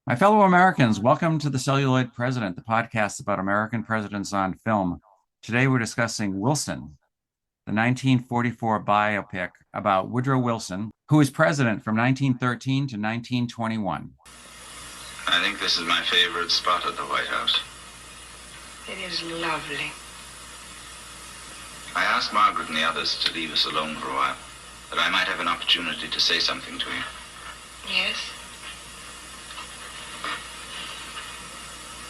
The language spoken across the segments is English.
My fellow Americans, welcome to The Celluloid President, the podcast about American presidents on film. Today we're discussing Wilson, the 1944 biopic about Woodrow Wilson, who was president from 1913 to 1921. I think this is my favorite spot at the White House. It is lovely. I asked Margaret and the others to leave us alone for a while, that I might have an opportunity to say something to you. Yes?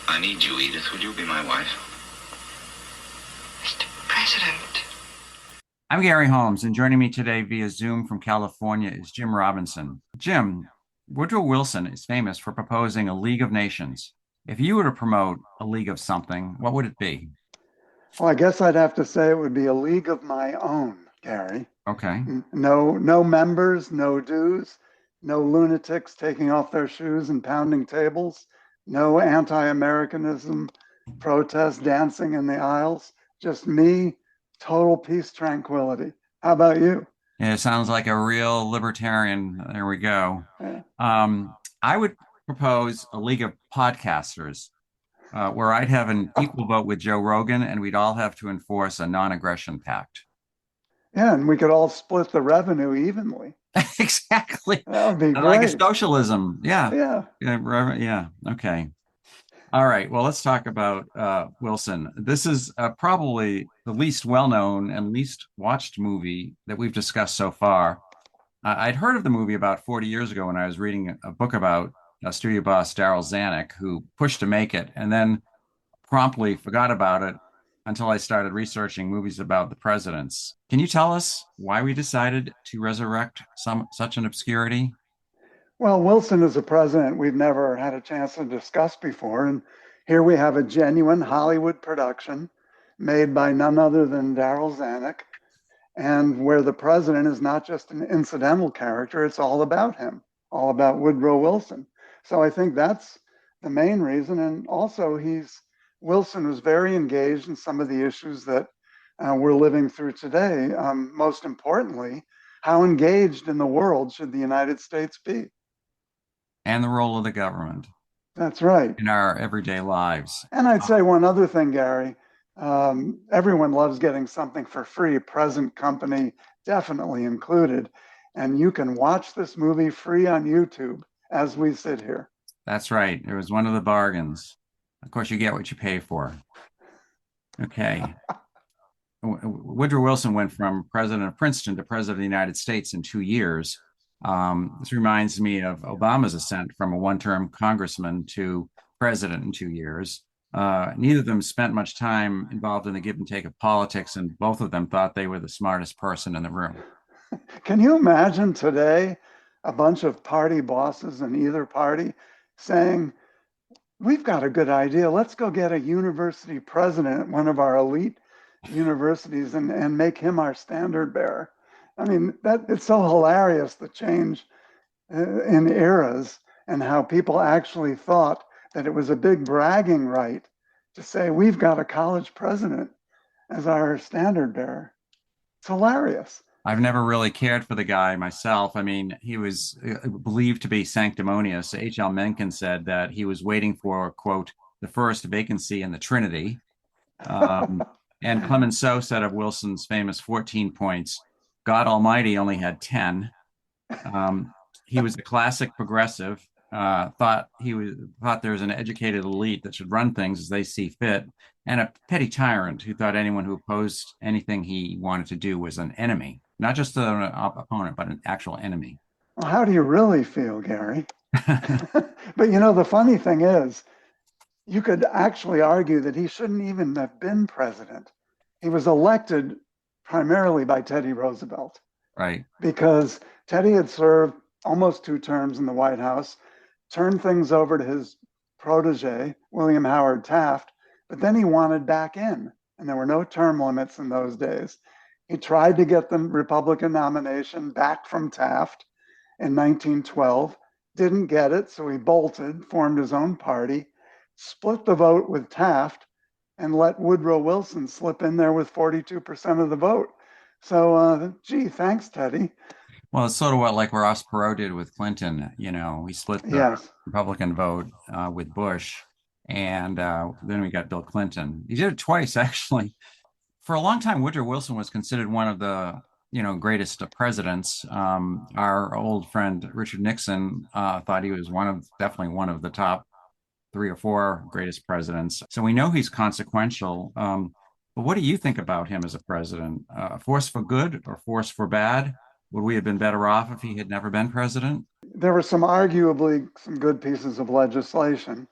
I need you, Edith. Would you be my wife? Mr. President. I'm Gary Holmes, and joining me today via Zoom from California is Jim Robinson. Jim, Woodrow Wilson is famous for proposing a League of Nations. If you were to promote a league of something, what would it be? Well, I guess I'd have to say it would be a league of my own, Gary. Okay. No members, no dues, no lunatics taking off their shoes and pounding tables, no anti-Americanism protests dancing in the aisles, just me, total peace, tranquility. How about you? Yeah, it sounds like a real libertarian. There we go. Yeah. I would propose a league of podcasters where I'd have an equal vote with Joe Rogan, and we'd all have to enforce a non-aggression pact. Yeah, and we could all split the revenue evenly. Exactly. That would be great. Like a socialism. Yeah. Yeah. Okay. All right. Well, let's talk about Wilson. This is probably the least well-known and least watched movie that we've discussed so far. I'd heard of the movie about 40 years ago when I was reading a book about studio boss Daryl Zanuck, who pushed to make it and then promptly forgot about it until I started researching movies about the presidents. Can you tell us why we decided to resurrect such an obscurity? Well, Wilson is a president we've never had a chance to discuss before. And here we have a genuine Hollywood production made by none other than Daryl Zanuck, and where the president is not just an incidental character, it's all about him, all about Woodrow Wilson. So I think that's the main reason. And also Wilson was very engaged in some of the issues that we're living through today. Most importantly, how engaged in the world should the United States be? And the role of the government. That's right. In our everyday lives. And I'd say one other thing, Gary. Everyone loves getting something for free, present company definitely included. And you can watch this movie free on YouTube as we sit here. That's right. It was one of the bargains. Of course, you get what you pay for. Okay. Woodrow Wilson went from president of Princeton to president of the United States in 2 years. This reminds me of Obama's ascent from a one-term congressman to president in 2 years. Neither of them spent much time involved in the give and take of politics, and both of them thought they were the smartest person in the room. Can you imagine today a bunch of party bosses in either party saying, we've got a good idea. Let's go get a university president at one of our elite universities and make him our standard bearer. I mean, it's so hilarious, the change in eras and how people actually thought that it was a big bragging right to say, we've got a college president as our standard bearer. It's hilarious. I've never really cared for the guy myself. I mean, he was believed to be sanctimonious. H.L. Mencken said that he was waiting for, quote, the first vacancy in the Trinity. And Clemenceau said of Wilson's famous 14 points, God Almighty only had 10. He was a classic progressive, thought there was an educated elite that should run things as they see fit, and a petty tyrant who thought anyone who opposed anything he wanted to do was an enemy. Not just an opponent, but an actual enemy. Well, how do you really feel, Gary? But the funny thing is, you could actually argue that he shouldn't even have been president. He was elected primarily by Teddy Roosevelt. Right. Because Teddy had served almost 2 terms in the White House, turned things over to his protege, William Howard Taft, but then he wanted back in, and there were no term limits in those days. He tried to get the Republican nomination back from Taft in 1912, didn't get it, so he bolted, formed his own party, split the vote with Taft, and let Woodrow Wilson slip in there with 42% of the vote. So, thanks, Teddy. Well, it's sort of what like where Ross Perot did with Clinton. We split the Yes. Republican vote with Bush, and then we got Bill Clinton. He did it twice, actually. For a long time, Woodrow Wilson was considered one of the greatest presidents. Our old friend Richard Nixon thought he was definitely one of the top three or four greatest presidents. So we know he's consequential. But what do you think about him as a president? A force for good or force for bad? Would we have been better off if he had never been president? There were arguably some good pieces of legislation.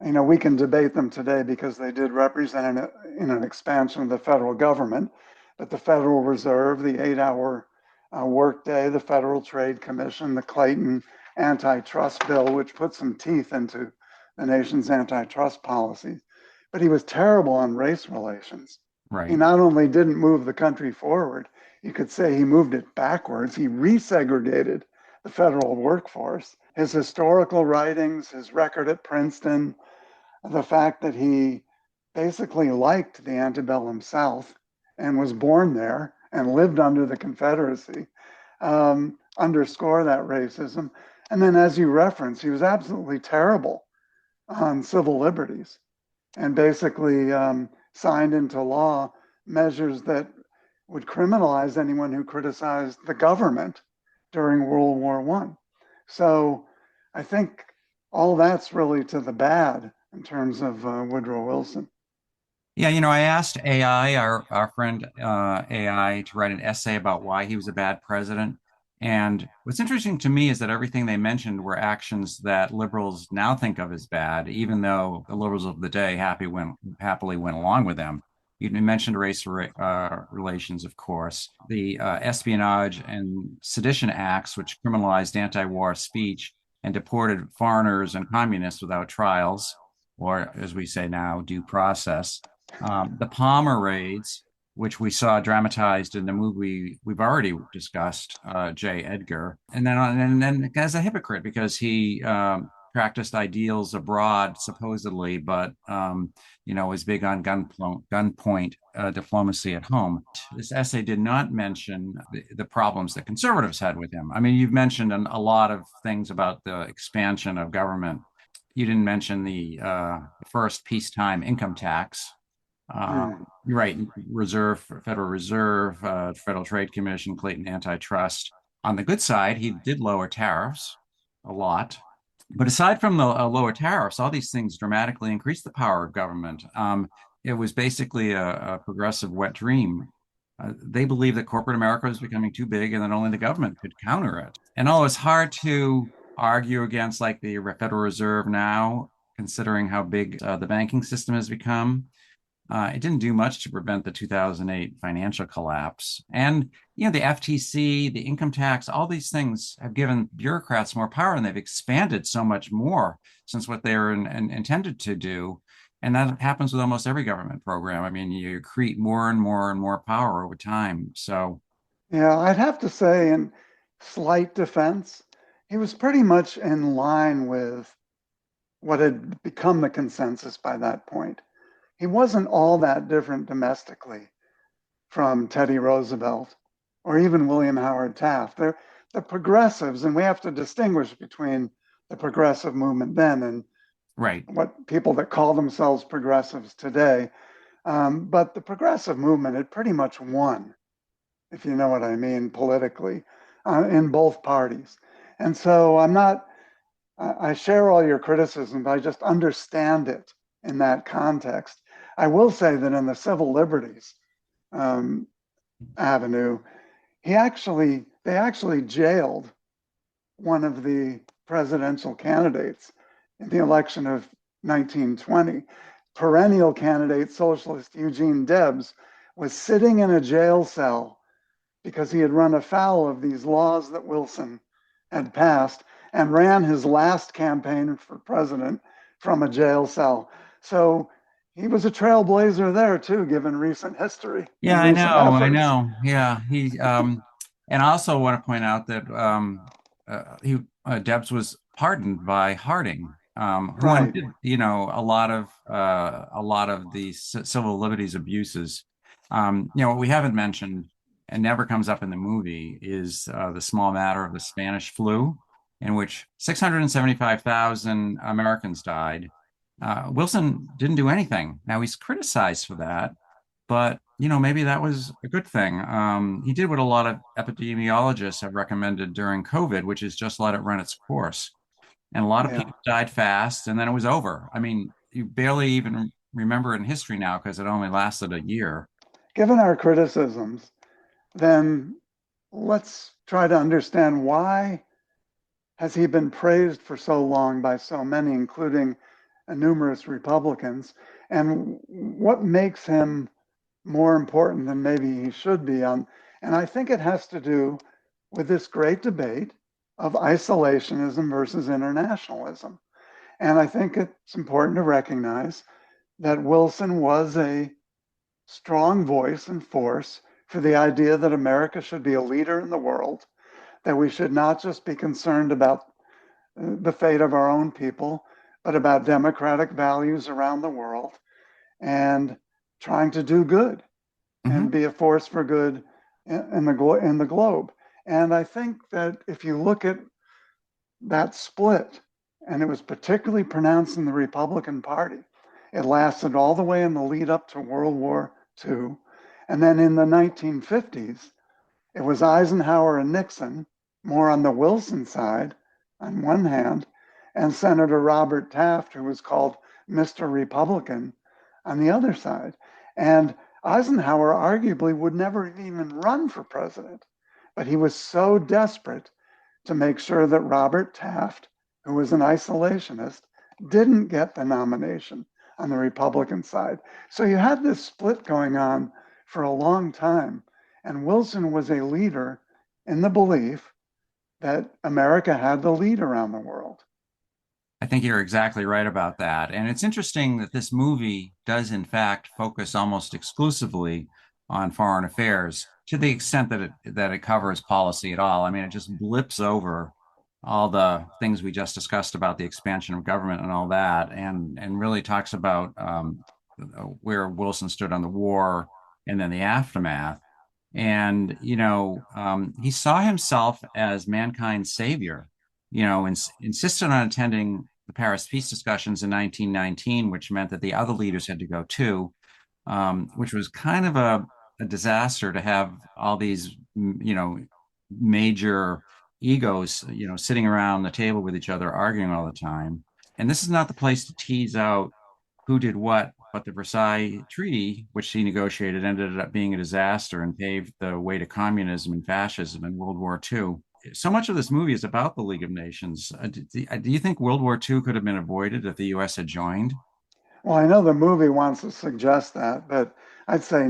We can debate them today because they did represent an expansion of the federal government, but the Federal Reserve, the 8-hour workday, the Federal Trade Commission, the Clayton antitrust bill, which put some teeth into the nation's antitrust policies. But he was terrible on race relations. He Right. not only didn't move the country forward, you could say he moved it backwards. He resegregated the federal workforce. His historical writings, his record at Princeton, the fact that he basically liked the antebellum South and was born there and lived under the Confederacy underscore that racism. And then, as you referenced, he was absolutely terrible on civil liberties and basically signed into law measures that would criminalize anyone who criticized the government during World War I. So I think all that's really to the bad in terms of Woodrow Wilson. Yeah, I asked AI, our friend AI, to write an essay about why he was a bad president. And what's interesting to me is that everything they mentioned were actions that liberals now think of as bad, even though the liberals of the day happily went along with them. You mentioned relations, of course, the Espionage and Sedition Acts, which criminalized anti-war speech and deported foreigners and communists without trials, or as we say now, due process. The Palmer raids, which we saw dramatized in the movie we've already discussed, J. Edgar, and then as a hypocrite because he practiced ideals abroad supposedly, but was big on gunpoint diplomacy at home. This essay did not mention the problems that conservatives had with him. I mean, you've mentioned a lot of things about the expansion of government. You didn't mention the first peacetime income tax. Mm. You're right. Federal Reserve, Federal Trade Commission, Clayton antitrust. On the good side, he did lower tariffs a lot. But aside from the lower tariffs, all these things dramatically increased the power of government. It was basically a progressive wet dream. They believed that corporate America was becoming too big and that only the government could counter it. And it's hard to argue against like the Federal Reserve now, considering how big the banking system has become. It didn't do much to prevent the 2008 financial collapse. And, the FTC, the income tax, all these things have given bureaucrats more power and they've expanded so much more since what they were intended to do. And that happens with almost every government program. I mean, you create more and more and more power over time. So, Yeah, I'd have to say, in slight defense, he was pretty much in line with what had become the consensus by that point. He wasn't all that different domestically from Teddy Roosevelt or even William Howard Taft. They're the progressives, and we have to distinguish between the progressive movement then and right. what people that call themselves progressives today. But the progressive movement had pretty much won, if you know what I mean, politically, in both parties. And so I share all your criticism, but I just understand it in that context. I will say that in the civil liberties avenue, they actually jailed one of the presidential candidates in the election of 1920. Perennial candidate socialist Eugene Debs was sitting in a jail cell because he had run afoul of these laws that Wilson had passed and ran his last campaign for president from a jail cell. So he was a trailblazer there too, given recent history Yeah, and I recent know. I efforts. know. Yeah. And I also want to point out that Debs was pardoned by Harding, who Right. undid, a lot of the civil liberties abuses. What we haven't mentioned and never comes up in the movie is the small matter of the Spanish flu, in which 675,000 Americans died. Wilson didn't do anything. Now he's criticized for that, but maybe that was a good thing. He did what a lot of epidemiologists have recommended during COVID, which is just let it run its course. And a lot of Yeah. people died fast, and then it was over. I mean, you barely even remember it in history now because it only lasted a year. Given our criticisms, then let's try to understand why has he been praised for so long by so many, including numerous Republicans, and what makes him more important than maybe he should be on. And I think it has to do with this great debate of isolationism versus internationalism. And I think it's important to recognize that Wilson was a strong voice and force for the idea that America should be a leader in the world, that we should not just be concerned about the fate of our own people, but about democratic values around the world and trying to do good and Mm-hmm. be a force for good in the globe. And I think that if you look at that split, and it was particularly pronounced in the Republican Party, it lasted all the way in the lead up to World War II. And then in the 1950s, it was Eisenhower and Nixon, more on the Wilson side on one hand, and Senator Robert Taft, who was called Mr. Republican, on the other side. And Eisenhower arguably would never even run for president, but he was so desperate to make sure that Robert Taft, who was an isolationist, didn't get the nomination on the Republican side. So you had this split going on for a long time. And Wilson was a leader in the belief that America had the lead around the world. I think you're exactly right about that. And it's interesting that this movie does, in fact, focus almost exclusively on foreign affairs to the extent that it covers policy at all. I mean, it just blips over all the things we just discussed about the expansion of government and all that, and really talks about where Wilson stood on the war and then the aftermath. And he saw himself as mankind's savior. Insisted on attending the Paris peace discussions in 1919, which meant that the other leaders had to go too, which was kind of a disaster to have all these, major egos, sitting around the table with each other, arguing all the time. And this is not the place to tease out who did what, but the Versailles Treaty, which he negotiated, ended up being a disaster and paved the way to communism and fascism in World War II. So much of this movie is about the League of Nations. Do you think World War II could have been avoided if the U.S. had joined? Well, I know the movie wants to suggest that, but I'd say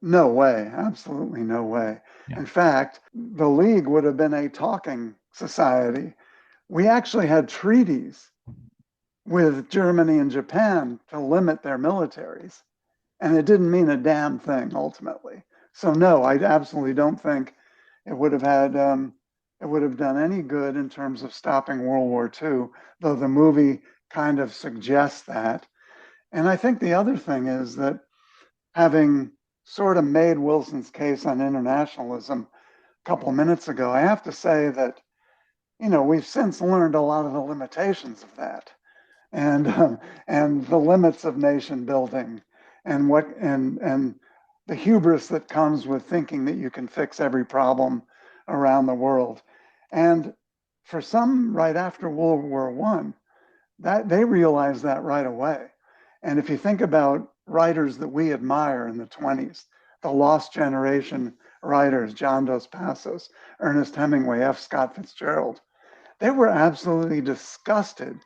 no way, absolutely no way. Yeah. In fact, the League would have been a talking society. We actually had treaties with Germany and Japan to limit their militaries, and it didn't mean a damn thing ultimately. So no, I absolutely don't think it would have done any good in terms of stopping World War II, though the movie kind of suggests that. And I think the other thing is that having sort of made Wilson's case on internationalism a couple of minutes ago, I have to say that, we've since learned a lot of the limitations of that and the limits of nation building and the hubris that comes with thinking that you can fix every problem around the world. And for some right after World War I, that they realized that right away. And if you think about writers that we admire in the 20s, the lost generation writers, John Dos Passos, Ernest Hemingway, F. Scott Fitzgerald, they were absolutely disgusted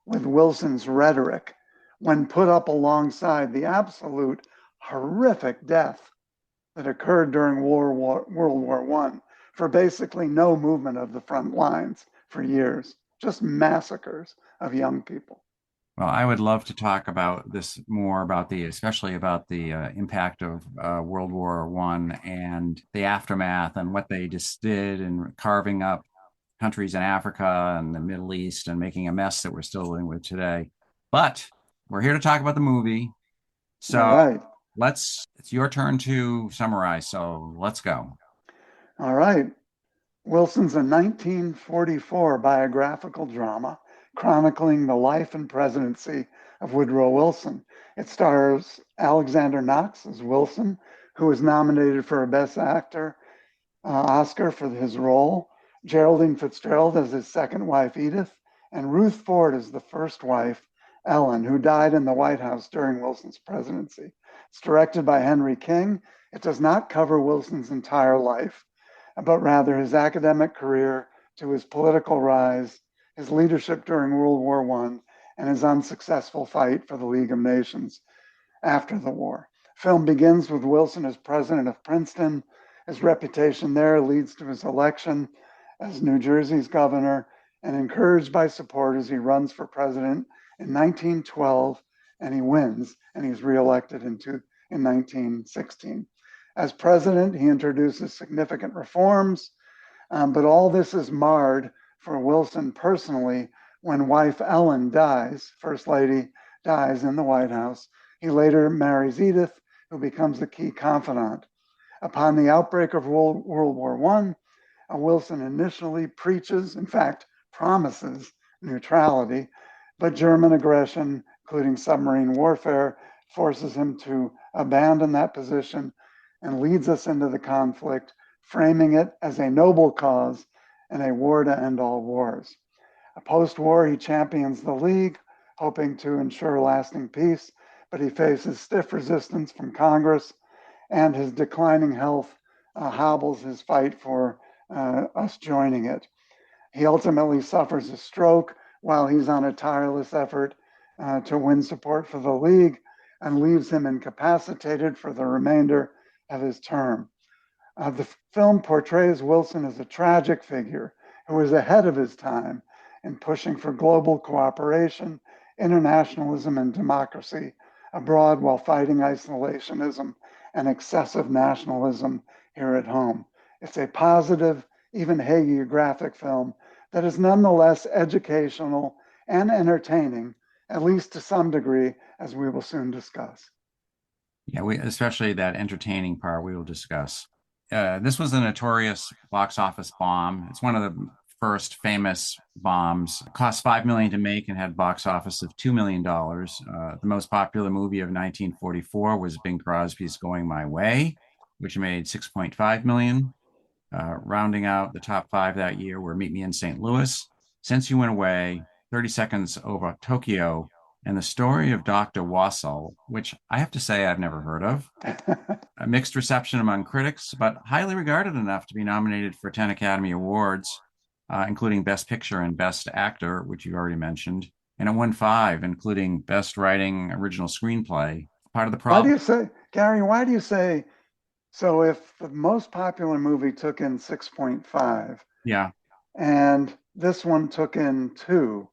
with Wilson's rhetoric when put up alongside the absolute horrific death that occurred during World War I for basically no movement of the front lines for years, just massacres of young people. Well, I would love to talk about this more especially about the impact of World War One and the aftermath and what they just did in carving up countries in Africa and the Middle East and making a mess that we're still dealing with today. But we're here to talk about the movie. All So right. it's your turn to summarize. So let's go. All right. Wilson's a 1944 biographical drama chronicling the life and presidency of Woodrow Wilson. It stars Alexander Knox as Wilson, who was nominated for a Best Actor Oscar for his role, Geraldine Fitzgerald as his second wife, Edith, and Ruth Ford as the first wife, Ellen, who died in the White House during Wilson's presidency. It's directed by Henry King. It does not cover Wilson's entire life, but rather his academic career to his political rise, his leadership during World War I, and his unsuccessful fight for the League of Nations after the war. Film begins with Wilson as president of Princeton. His reputation there leads to his election as New Jersey's governor, and encouraged by supporters, he runs for president in 1912, and he wins, and he's reelected in 1916. As president, he introduces significant reforms, but all this is marred for Wilson personally when wife Ellen dies, First Lady dies in the White House. He later marries Edith, who becomes a key confidant. Upon the outbreak of World War I, Wilson initially preaches, in fact, promises neutrality, but German aggression, including submarine warfare, forces him to abandon that position and leads us into the conflict, framing it as a noble cause and a war to end all wars. Post-war, he champions the League, hoping to ensure lasting peace, but he faces stiff resistance from Congress, and his declining health hobbles his fight for us joining it. He ultimately suffers a stroke while he's on a tireless effort to win support for the League, and leaves him incapacitated for the remainder of his term. The film portrays Wilson as a tragic figure who was ahead of his time in pushing for global cooperation, internationalism, and democracy abroad while fighting isolationism and excessive nationalism here at home. It's a positive, even hagiographic film that is nonetheless educational and entertaining, at least to some degree, as we will soon discuss. Yeah, especially that entertaining part we will discuss. This was a notorious box office bomb. It's one of the first famous bombs. It cost $5 million to make and had box office of $2 million. The most popular movie of 1944 was Bing Crosby's Going My Way, which made $6.5 million. Rounding out the top five that year were Meet Me in St. Louis, Since You Went Away, 30 Seconds Over Tokyo, and The Story of Dr. Wassel, which I have to say I've never heard of. A mixed reception among critics, but highly regarded enough to be nominated for 10 Academy Awards, including Best Picture and Best Actor, which you already mentioned. And it won 5, including Best Writing Original Screenplay. Part of the problem. Why do you say, Gary, why do you say, so if the most popular movie took in 6.5, yeah, and this one took in 2,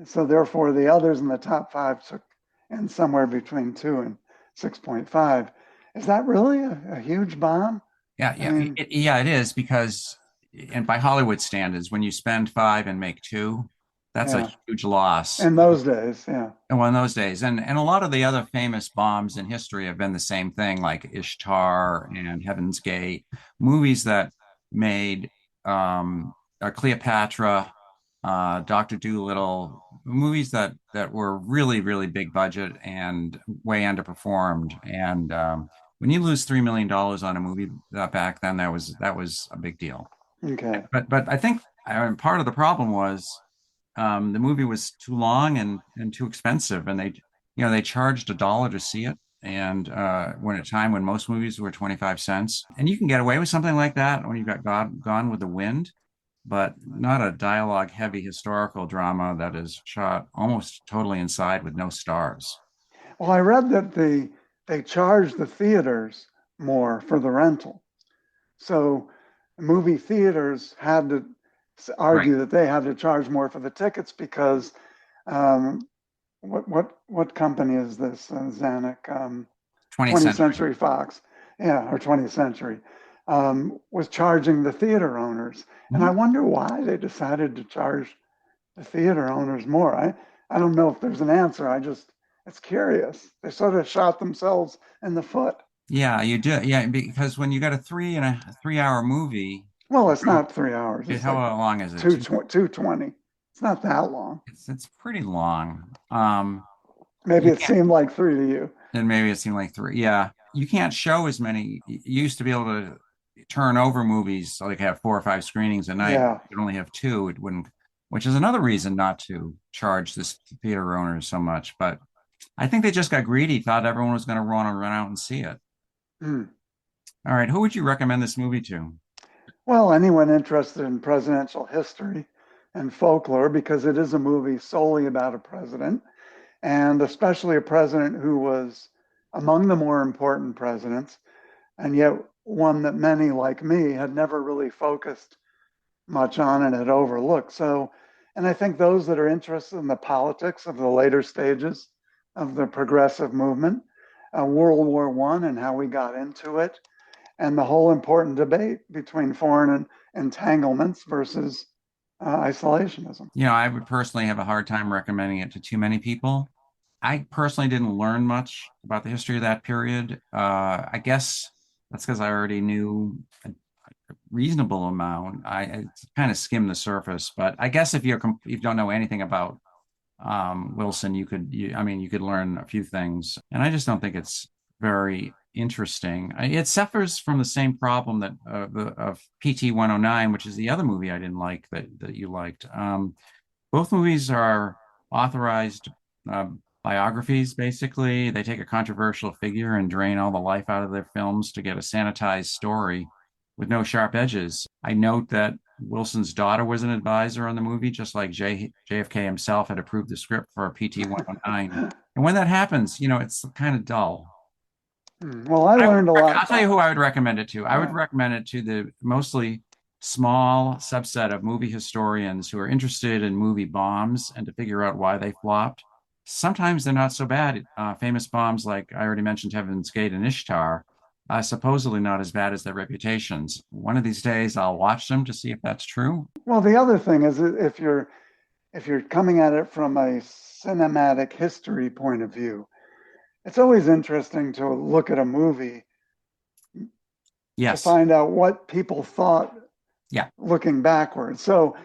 so therefore the others in the top 5 took in somewhere between 2 and 6.5. Is that really a huge bomb? Yeah, it is, because, and by Hollywood standards, when you spend 5 and make 2, that's a huge loss. In those days, yeah. And well, in those days, and a lot of the other famous bombs in history have been the same thing, like Ishtar and Heaven's Gate, movies that made Cleopatra, Dr. Dolittle, movies that were really, really big budget and way underperformed. And when you lose $3 million on a movie back then, that was a big deal. Okay. But I think part of the problem was the movie was too long and too expensive, and they charged $1 to see it. And when at a time when most movies were 25 cents, and you can get away with something like that when you've got Gone with the Wind, but not a dialogue heavy historical drama that is shot almost totally inside with no stars. Well, I read that they charged the theaters more for the rental. So movie theaters had to argue that they had to charge more for the tickets because what company is this? Zanuck, 20th Century Fox, or 20th Century, was charging the theater owners. And I wonder why they decided to charge the theater owners more. I don't know if there's an answer. It's curious. They sort of shot themselves in the foot. Yeah, you do. Yeah, because when you got a 3 hour movie, Well, it's not 3 hours. It's how like long is it? 220. It's not that long. It's pretty long. Maybe You it can't, seemed like three to you. and maybe it seemed like three. Yeah, you can't show as many. You used to be able to turn over movies, like have 4 or 5 screenings a night. Yeah. You could only have two. It wouldn't, which is another reason not to charge this theater owners so much. But I think they just got greedy, thought everyone was going to run out and see it. Hmm. All right, who would you recommend this movie to? Well, anyone interested in presidential history and folklore, because it is a movie solely about a president, and especially a president who was among the more important presidents, and yet one that many like me had never really focused much on and had overlooked. So, and I think those that are interested in the politics of the later stages of the progressive movement, World War I and how we got into it, and the whole important debate between foreign entanglements versus isolationism. I would personally have a hard time recommending it to too many people. I personally didn't learn much about the history of that period. I guess that's because I already knew a reasonable amount. I kind of skimmed the surface, but I guess if you don't know anything about Wilson, you could learn a few things, and I just don't think it's very interesting. It suffers from the same problem that of PT 109, which is the other movie I didn't like that you liked. Both movies are authorized uh, biographies. Basically, they take a controversial figure and drain all the life out of their films to get a sanitized story with no sharp edges. I note that Wilson's daughter was an advisor on the movie, just like JFK himself had approved the script for PT 109. And when that happens, it's kind of dull. Well, I learned a lot. I'll tell you who I would recommend it to. I would Yeah. recommend it to the mostly small subset of movie historians who are interested in movie bombs and to figure out why they flopped. Sometimes they're not so bad. Famous bombs like I already mentioned Heaven's Gate and Ishtar, supposedly not as bad as their reputations. One of these days, I'll watch them to see if that's true. Well, the other thing is if you're coming at it from a cinematic history point of view, it's always interesting to look at a movie to Yes. find out what people thought Yeah. looking backwards. So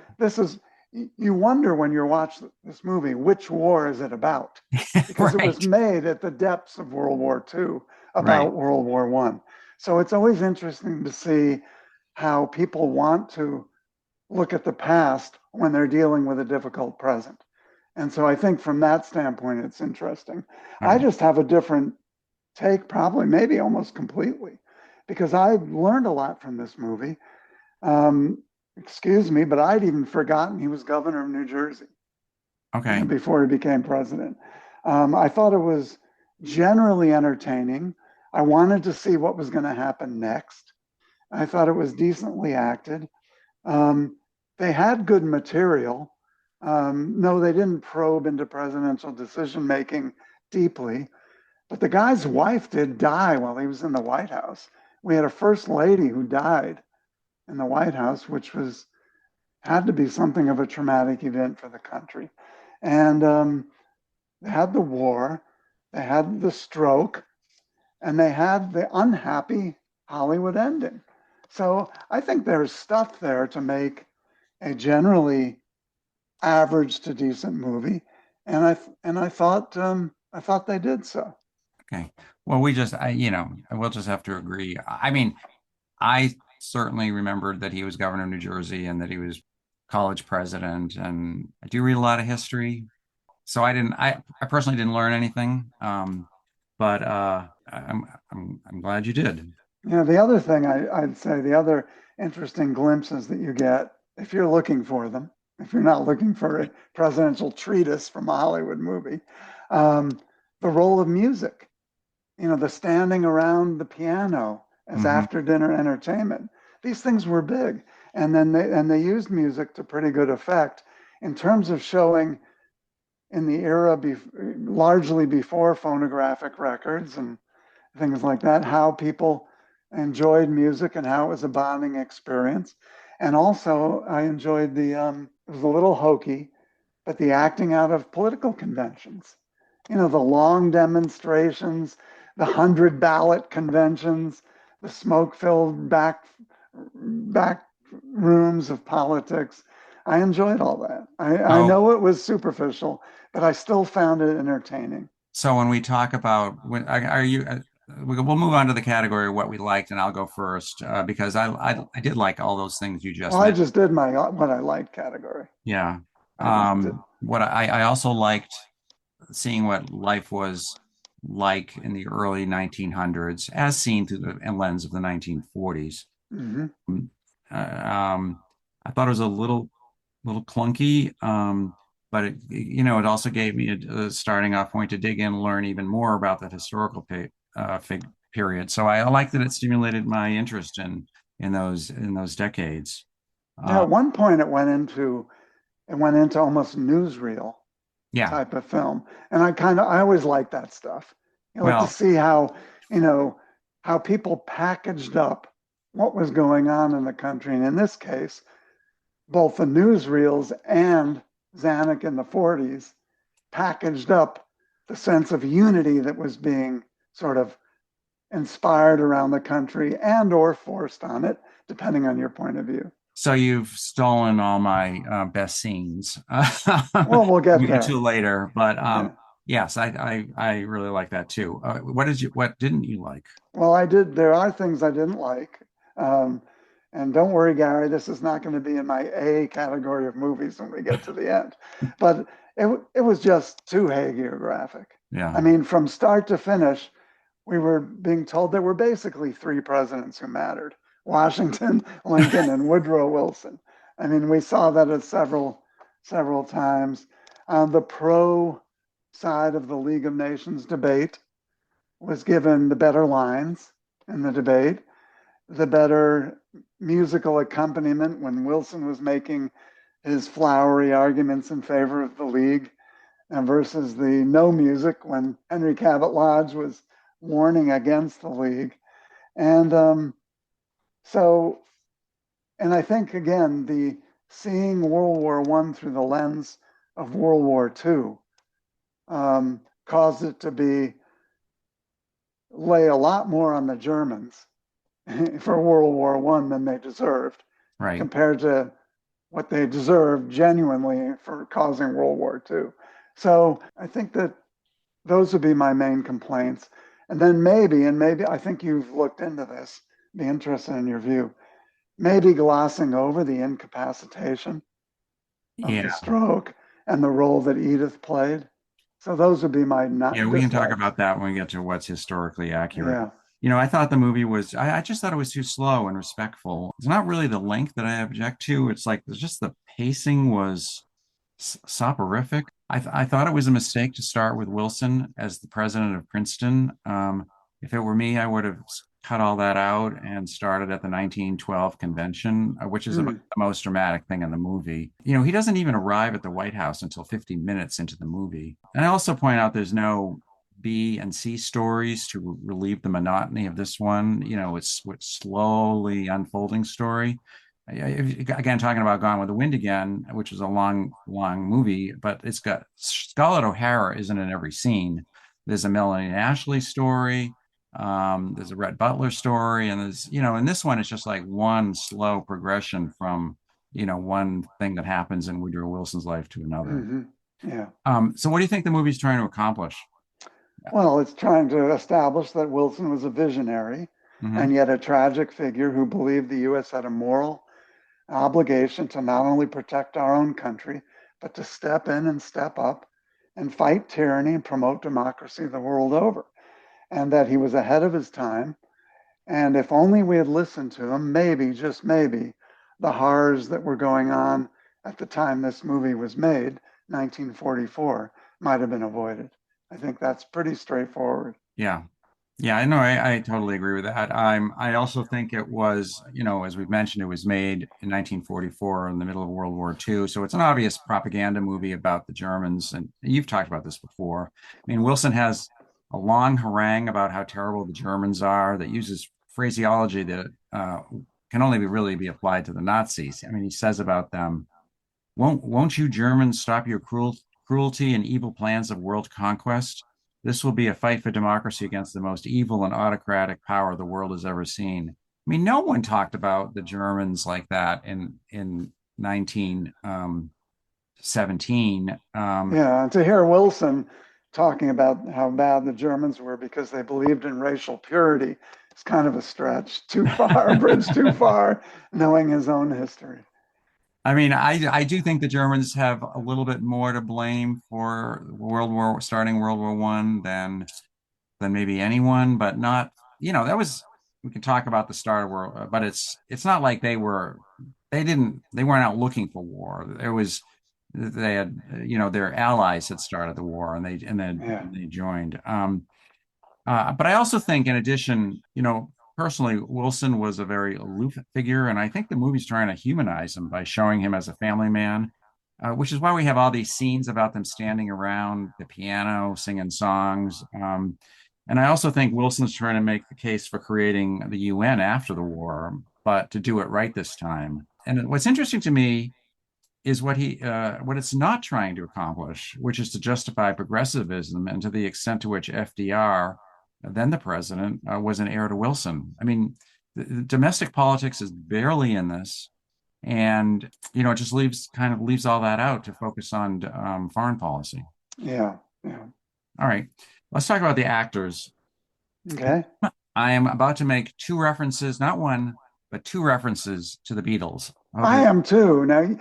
you wonder when you watch this movie, which war is it about? Because it was Right. made at the depths of World War II about Right. World War I. So it's always interesting to see how people want to look at the past when they're dealing with a difficult present. And so I think from that standpoint, it's interesting. I just have a different take, probably, maybe almost completely, because I learned a lot from this movie. Excuse me, but I'd even forgotten he was governor of New Jersey Okay. before he became president. I thought it was generally entertaining. I wanted to see what was going to happen next. I thought it was decently acted. They had good material. No, they didn't probe into presidential decision making deeply, but the guy's wife did die while he was in the White House. We had a first lady who died in the White House, which had to be something of a traumatic event for the country. And they had the war, they had the stroke, and they had the unhappy Hollywood ending. So I think there's stuff there to make a generally average to decent movie, and I thought they did so. Okay. Well, we'll just have to agree. I mean, I certainly remembered that he was governor of New Jersey and that he was college president, and I do read a lot of history. So I personally didn't learn anything. But I'm glad you did. The other thing I'd say, the other interesting glimpses that you get, if you're looking for them, if you're not looking for a presidential treatise from a Hollywood movie, the role of music, the standing around the piano as after dinner entertainment. These things were big. And then they used music to pretty good effect in terms of showing in the era largely before phonographic records and things like that, how people enjoyed music and how it was a bonding experience. And also I enjoyed it was a little hokey, but the acting out of political conventions the long demonstrations, the 100 ballot conventions, the smoke-filled back rooms of politics. I enjoyed all that. I So, know it was superficial, but I still found it entertaining. so when we talk about when are you, we'll move on to the category of what we liked, and I'll go first because I did like all those things you just Well, I mentioned. just did my what I liked category. Yeah. I just did. What I also liked seeing what life was like in the early 1900s, as seen through the lens of the 1940s. Hmm. I thought it was a little clunky, but it also gave me a starting off point to dig in and learn even more about that historical period. So I like that it stimulated my interest in those decades. Yeah, Uh, at one point it went into almost newsreel yeah. type of film. And I always like that stuff. To Well, see you know, how people packaged up what was going on in the country. And in this case, both the newsreels and Zanuck in the 40s packaged up the sense of unity that was being sort of inspired around the country and or forced on it, depending on your point of view. so you've stolen all my best scenes. Well, we'll get We get to there. later, but Yeah. yes, I really like that too. What didn't you like? Well, I did. There are things I didn't like. Um, and don't worry, Gary, this is not going to be in my A category of movies when we get to the end. But it was just too hagiographic. I Yeah. mean, from start to finish, we were being told there were basically three presidents who mattered: Washington, Lincoln, and Woodrow Wilson. I mean, we saw that at several times. The pro side of the League of Nations debate was given the better lines in the debate, the better musical accompaniment when Wilson was making his flowery arguments in favor of the League, and versus the no music when Henry Cabot Lodge was warning against the League. And so, and I think again, the seeing World War One through the lens of World War Two caused it to be lay a lot more on the Germans for World War One than they deserved, Right. compared to what they deserved genuinely for causing World War Two. So I think that those would be my main complaints. And then maybe I think you've looked into this, be interested in your view, maybe glossing over the incapacitation of the Yeah. stroke and the role that Edith played. So those would be my Yeah, not we can talk dislikes. about that when we get to what's historically accurate. Yeah. I thought the movie was, I just thought it was too slow and respectful. It's not really the length that I object to. It's like, it's just the pacing was soporific. I thought it was a mistake to start with Wilson as the president of Princeton. If it were me, I would have cut all that out and started at the 1912 convention, which is about Hmm. the most dramatic thing in the movie. He doesn't even arrive at the White House until 50 minutes into the movie. And I also point out there's no B and C stories to relieve the monotony of this one. It's slowly unfolding story. Again, talking about Gone with the Wind again, which is a long, long movie, but it's got Scarlett O'Hara isn't in every scene. There's a Melanie Ashley story. There's a Rhett Butler story, and in this one, it's just like one slow progression from, one thing that happens in Woodrow Wilson's life to another. Hmm. Yeah. So what do you think the movie's trying to accomplish? Well, it's trying to establish that Wilson was a visionary and Hmm. yet a tragic figure who believed the U.S. had a moral obligation to not only protect our own country, but to step in and step up and fight tyranny and promote democracy the world over. And that he was ahead of his time. And if only we had listened to him, maybe, just maybe, the horrors that were going on at the time this movie was made, 1944, might have been avoided. I think that's pretty straightforward. Yeah. Yeah, I know. I totally agree with that. I also think it was, as we've mentioned, it was made in 1944 in the middle of World War II. So it's an obvious propaganda movie about the Germans. And you've talked about this before. I mean, Wilson has a long harangue about how terrible the Germans are that uses phraseology that can only really be applied to the Nazis. I mean, he says about them, won't you Germans stop your cruelty and evil plans of world conquest. This will be a fight for democracy against the most evil and autocratic power the world has ever seen. I mean, no one talked about the Germans like that in 1917. Yeah, and to hear Wilson talking about how bad the Germans were because they believed in racial purity is kind of a stretch too far, a bridge too far, knowing his own history. I mean, I do think the Germans have a little bit more to blame for starting World War One than maybe anyone, but not, that was, we can talk about the start of world, but it's not like they weren't out looking for war. They had, their allies had started the war and then Yeah. they joined. But I also think, in addition, personally, Wilson was a very aloof figure, and I think the movie's trying to humanize him by showing him as a family man, which is why we have all these scenes about them standing around the piano, singing songs. And I also think Wilson's trying to make the case for creating the UN after the war, but to do it right this time. And what's interesting to me is what it's not trying to accomplish, which is to justify progressivism, and to the extent to which FDR, then the president, was an heir to Wilson. I mean, the domestic politics is barely in this, and it just leaves all that out to focus on foreign policy. Yeah. Yeah. All right, let's talk about the actors. Okay. I am about to make two references, not one, but two references to the Beatles. I am too. Now,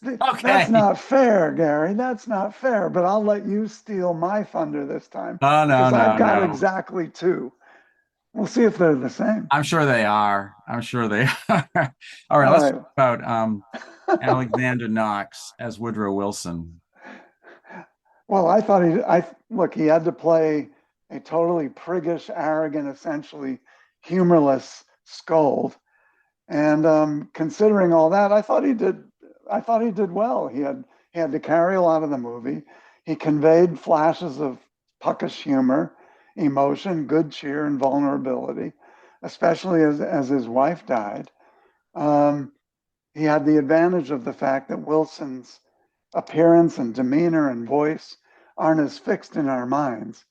Okay. That's not fair, Gary. That's not fair. But I'll let you steal my thunder this time No, because I've got no. exactly two. We'll see if they're the same. I'm sure they are. I'm sure they are. All right, All let's right. talk about Alexander Knox as Woodrow Wilson. Well, I thought he had to play a totally priggish, arrogant, essentially humorless scold. And considering all that, I thought he did well. He had to carry a lot of the movie. He conveyed flashes of puckish humor, emotion, good cheer, and vulnerability, especially as his wife died. He had the advantage of the fact that Wilson's appearance and demeanor and voice aren't as fixed in our minds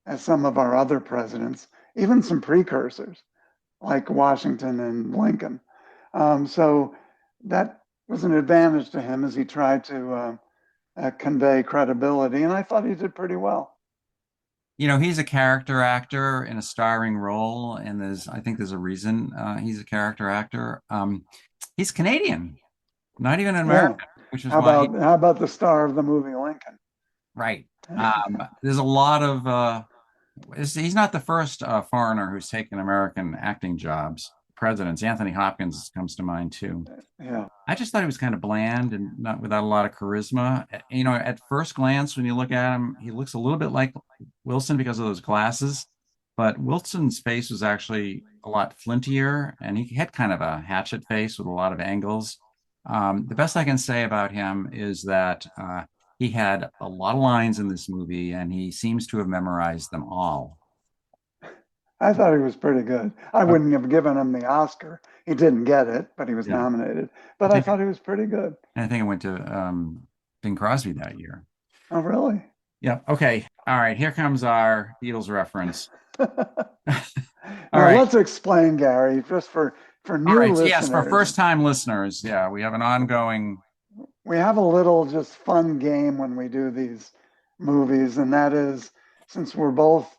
as some of our other presidents, even some precursors like Washington and Lincoln. So that was an advantage to him as he tried to convey credibility, and I thought he did pretty well. He's a character actor in a starring role, and I think there's a reason he's a character actor. He's Canadian, not even an American, which is how about the star of the movie Lincoln? Right. There's a lot of he's not the first foreigner who's taken American acting jobs. Presidents, Anthony Hopkins comes to mind too. Yeah. I just thought he was kind of bland and not without a lot of charisma. At first glance, when you look at him, he looks a little bit like Wilson because of those glasses. But Wilson's face was actually a lot flintier, and he had kind of a hatchet face with a lot of angles. The best I can say about him is that he had a lot of lines in this movie, and he seems to have memorized them all. I thought he was pretty good. I wouldn't have given him the Oscar. He didn't get it, but he was nominated. But I thought he was pretty good. And I think it went to Bing Crosby that year. Oh, really? Yeah. Okay. All right. Here comes our Beatles reference. All right. Let's explain, Gary, just for new listeners. Yes, for first-time listeners. Yeah, we have an ongoing. We have a little just fun game when we do these movies, and that is, since we're both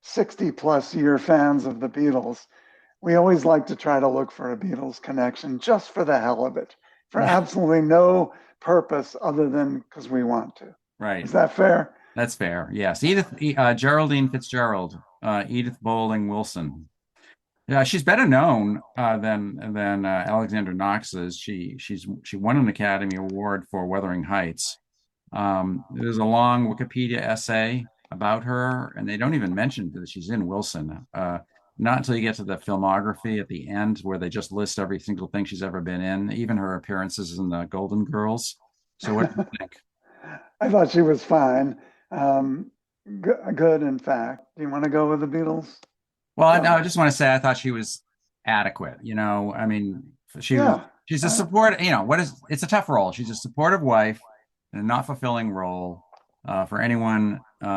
60-plus year fans of the Beatles, we always like to try to look for a Beatles connection just for the hell of it, for absolutely no purpose other than because we want to. Right. Is that fair? That's fair. Yes. Geraldine Fitzgerald, Edith Bowling Wilson. Yeah, she's better known than Alexander Knox is. She won an Academy Award for Wuthering Heights. There's a long Wikipedia essay about her, and they don't even mention that she's in Wilson. Not until you get to the filmography at the end, where they just list every single thing she's ever been in, even her appearances in the Golden Girls. So what do you think? I thought she was fine. Good, in fact. Do you want to go with the Beatles? Well, I just want to say I thought she was adequate. I mean, she's a support. It's a tough role. She's a supportive wife. a not fulfilling role for anyone. And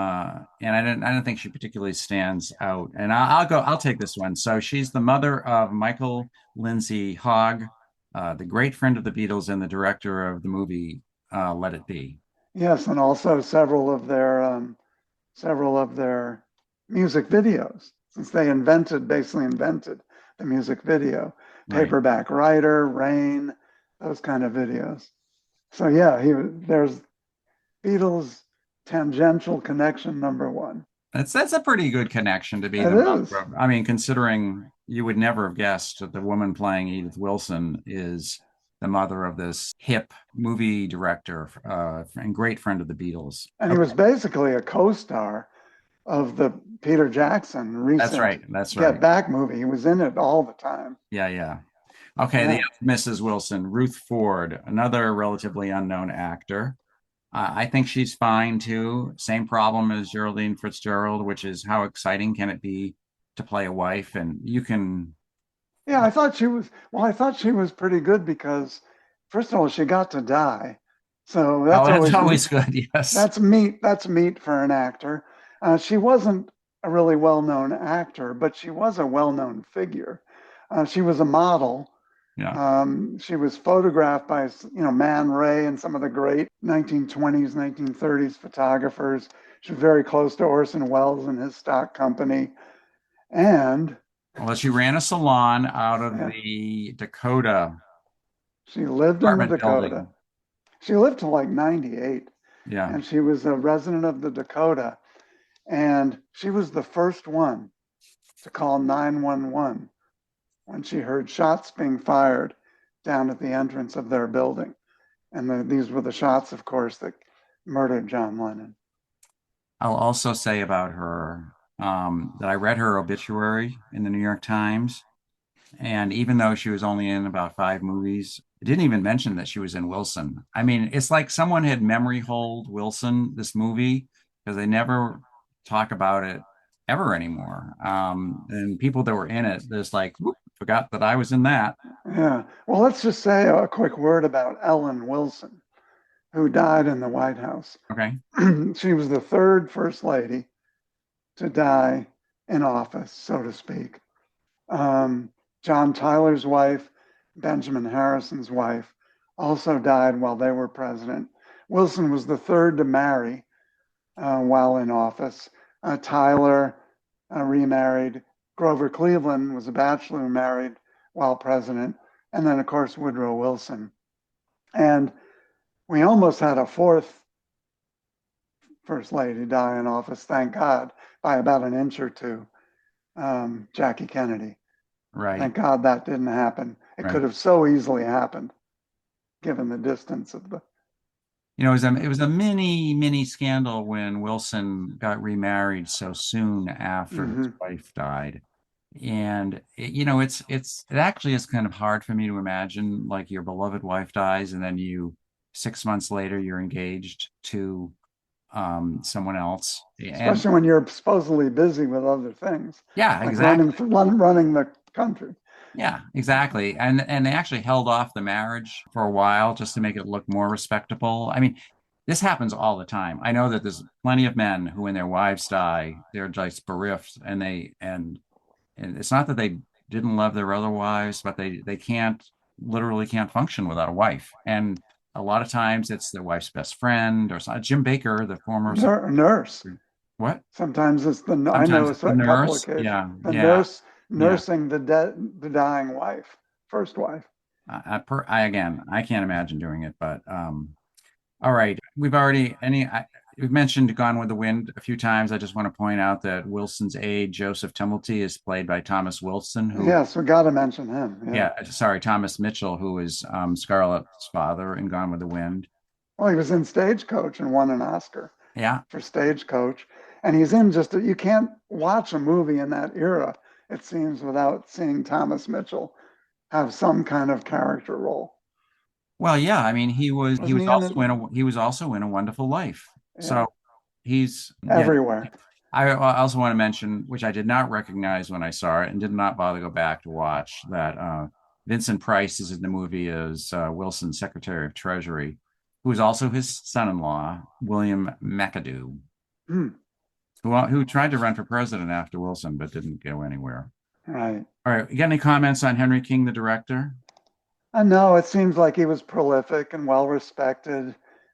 I don't think she particularly stands out. And I'll take this one. So she's the mother of Michael Lindsay Hogg, the great friend of the Beatles and the director of the movie Let It Be. Yes, and also several of their music videos, since they basically invented the music video. Right. Paperback Writer, Rain, those kind of videos. So yeah, there's Beatles tangential connection number one. That's a pretty good connection to be It the mother is. of. I mean, considering you would never have guessed that the woman playing Edith Wilson is the mother of this hip movie director and great friend of the Beatles. And he Okay, was basically a co-star of the Peter Jackson that's recent right. That's Get right. Back movie. He was in it all the time. Yeah, yeah. Okay, the Yeah. Mrs. Wilson, Ruth Ford, another relatively unknown actor. I think she's fine too. Same problem as Geraldine Fitzgerald, which is how exciting can it be to play a wife? And you can, Yeah, I thought she was pretty good because first of all, she got to die. So oh, that's that's always always good. Yes. that's meat for an actor. She wasn't a really well-known actor, but she was a well-known figure. She was a model. Yeah. She was photographed by, Man Ray and some of the great 1920s, 1930s photographers. She was very close to Orson Welles and his stock company. And Well, she ran a salon out of yeah, the Dakota she lived in the apartment Dakota. building. She lived to like 98, Yeah. and she was a resident of the Dakota. And she was the first one to call 911 when she heard shots being fired down at the entrance of their building. And these were the shots, of course, that murdered John Lennon. I'll also say about her that I read her obituary in the New York Times. And even though she was only in about five movies, it didn't even mention that she was in Wilson. I mean, it's like someone had memory hold Wilson, this movie, because they never talk about it ever anymore. And people that were in it, there's like, whoop, forgot that I was in that. Yeah. Well, let's just say a quick word about Ellen Wilson, who died in the White House. Okay. She was the third first lady to die in office, so to speak. John Tyler's wife, Benjamin Harrison's wife, also died while they were president. Wilson was the third to marry while in office. Tyler remarried. Grover Cleveland was a bachelor who married while president. And then, of course, Woodrow Wilson. And we almost had a fourth first lady die in office, thank God, by about an inch or two, Jackie Kennedy. Right. Thank God that didn't happen. It Right. could have so easily happened, given the distance of the. It was a mini scandal when Wilson got remarried so soon after his Mhm. wife died. And it actually is kind of hard for me to imagine like your beloved wife dies and then 6 months later you're engaged to someone else. And Especially when you're supposedly busy with other things, yeah, like exactly. running the country. Yeah, exactly. And they actually held off the marriage for a while just to make it look more respectable. I mean, this happens all the time. I know that there's plenty of men who, when their wives die, they're just bereft, and it's not that they didn't love their other wives, but they can't literally can't function without a wife. And a lot of times it's their wife's best friend or Jim Baker, the former Nurse. what? Sometimes it's I Sometimes know it's the a couple of nurse. cases. Yeah, The yeah, nurse yeah. nursing the dying wife, first wife. Again, I can't imagine doing it, but all right. We've mentioned Gone with the Wind a few times. I just want to point out that Wilson's aide, Joseph Tumulty, is played by Thomas Wilson, Yes, we got to mention him. Yeah. Thomas Mitchell, who is Scarlett's father in Gone with the Wind. Well, he was in Stagecoach and won an Oscar Yeah, for Stagecoach. And he's in you can't watch a movie in that era, it seems, without seeing Thomas Mitchell have some kind of character role. well, yeah. I mean, he Wasn't was he in also it? he was also in A Wonderful Life. Yeah, So he's yeah. everywhere. I also want to mention, which I did not recognize when I saw it and did not bother to go back to watch, that Vincent Price is in the movie as Wilson's Secretary of Treasury. who was also his son-in-law, William McAdoo, Hmm, who tried to run for president after Wilson, but didn't go anywhere. right. All right, you got any comments on Henry King, the director? I know it seems like he was prolific and well respected.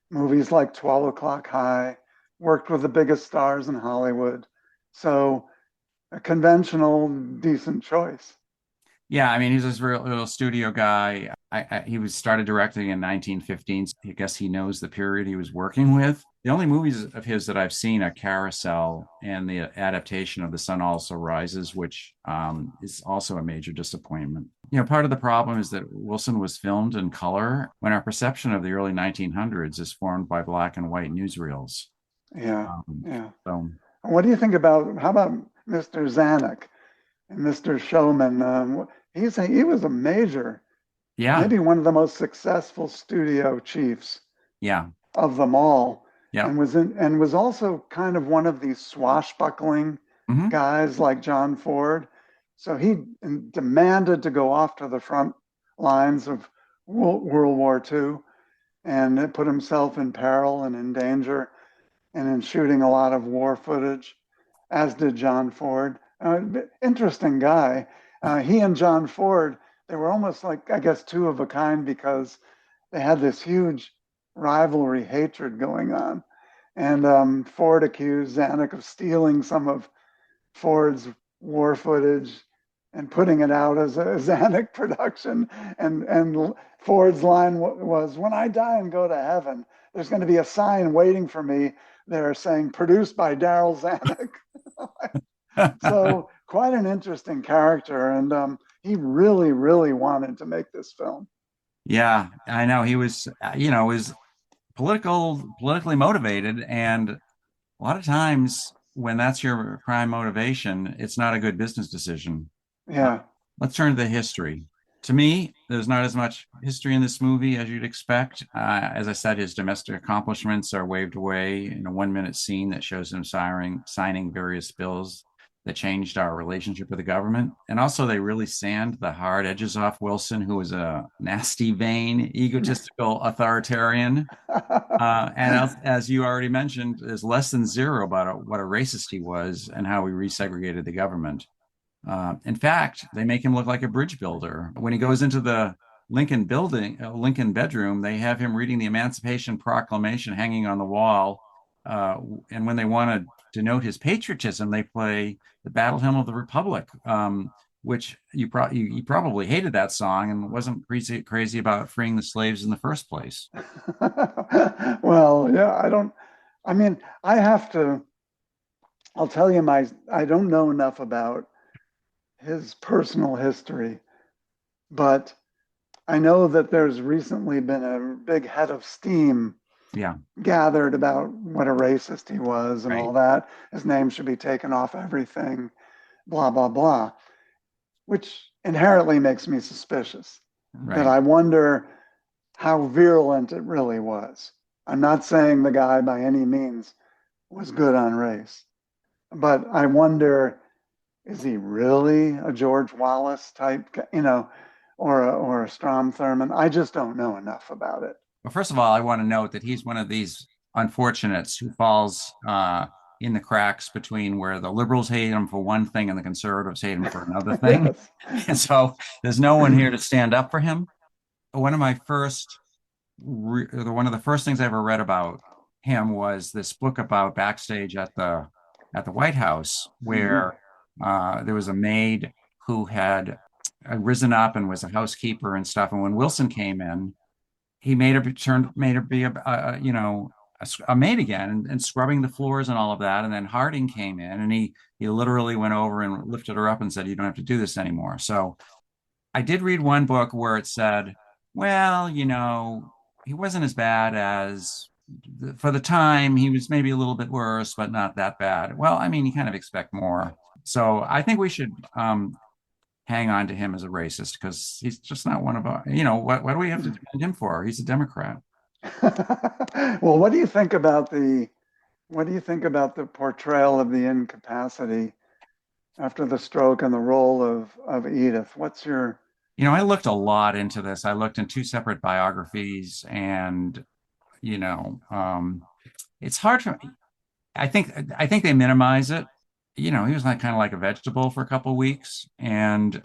Movies like 12 O'Clock High, worked with the biggest stars in Hollywood. So a conventional, decent choice. Yeah, I mean, he's this real studio guy. He was started directing in 1915. So I guess he knows the period he was working with. The only movies of his that I've seen are Carousel and the adaptation of The Sun Also Rises, which is also a major disappointment. You know, part of the problem is that Wilson was filmed in color when our perception of the early 1900s is formed by black and white newsreels. Yeah, Um, yeah. so, What do you think about how about Mr. Zanuck and Mr. Showman? He was a major, yeah, maybe one of the most successful studio chiefs yeah, of them all, yeah. and was also kind of one of these swashbuckling Hmm. guys like John Ford. So he demanded to go off to the front lines of World War II and put himself in peril and in danger and in shooting a lot of war footage, as did John Ford. Interesting guy. He and John Ford, they were almost like, I guess, two of a kind because they had this huge rivalry, hatred going on. And Ford accused Zanuck of stealing some of Ford's war footage and putting it out as a Zanuck production. And Ford's line was, "When I die and go to heaven, there's going to be a sign waiting for me there saying produced by Daryl Zanuck." So quite an interesting character, and he really, really wanted to make this film. Yeah, I know he was, was politically motivated, and a lot of times when that's your prime motivation, it's not a good business decision. Uh, Yeah. let's turn to the history. To me, there's not as much history in this movie as you'd expect. As I said, his domestic accomplishments are waved away in a 1 minute scene that shows him signing various bills that changed our relationship with the government. And also, they really sand the hard edges off Wilson, who was a nasty, vain, egotistical authoritarian. And as you already mentioned, is less than zero about what a racist he was and how he resegregated the government. In fact, they make him look like a bridge builder. When he goes into the Lincoln bedroom, they have him reading the Emancipation Proclamation hanging on the wall. And when they want to denote his patriotism, they play the Battle Hymn of the Republic, which you probably hated that song and wasn't crazy about freeing the slaves in the first place. Well, yeah, I mean, I'll tell you I don't know enough about his personal history, but I know that there's recently been a big head of steam Yeah, gathered about what a racist he was and right, all that. His name should be taken off everything, blah, blah, blah, which inherently makes me suspicious. That right. I wonder how virulent it really was. I'm not saying the guy by any means was good on race, but I wonder, is he really a George Wallace type, or a Strom Thurmond? I just don't know enough about it. Well, first of all, I want to note that he's one of these unfortunates who falls in the cracks between where the liberals hate him for one thing and the conservatives hate him for another thing. Yes. And so there's no one here to stand up for him. One of my one of the first things I ever read about him was this book about backstage at the White House, Mhm. where there was a maid who had risen up and was a housekeeper and stuff. And when Wilson came in, he made her be a maid again and scrubbing the floors and all of that. And then Harding came in and he literally went over and lifted her up and said, "You don't have to do this anymore." So I did read one book where it said, well, he wasn't as bad as for the time. He was maybe a little bit worse, but not that bad. Well, I mean, you kind of expect more. So I think we should hang on to him as a racist because he's just not one of our, what do we have to defend him for? He's a Democrat. Well, what do you think about the portrayal of the incapacity after the stroke and the role of Edith? What's I looked a lot into this. I looked in two separate biographies, and you know, it's hard for I think they minimize it. You know, he was like kind of like a vegetable for a couple of weeks and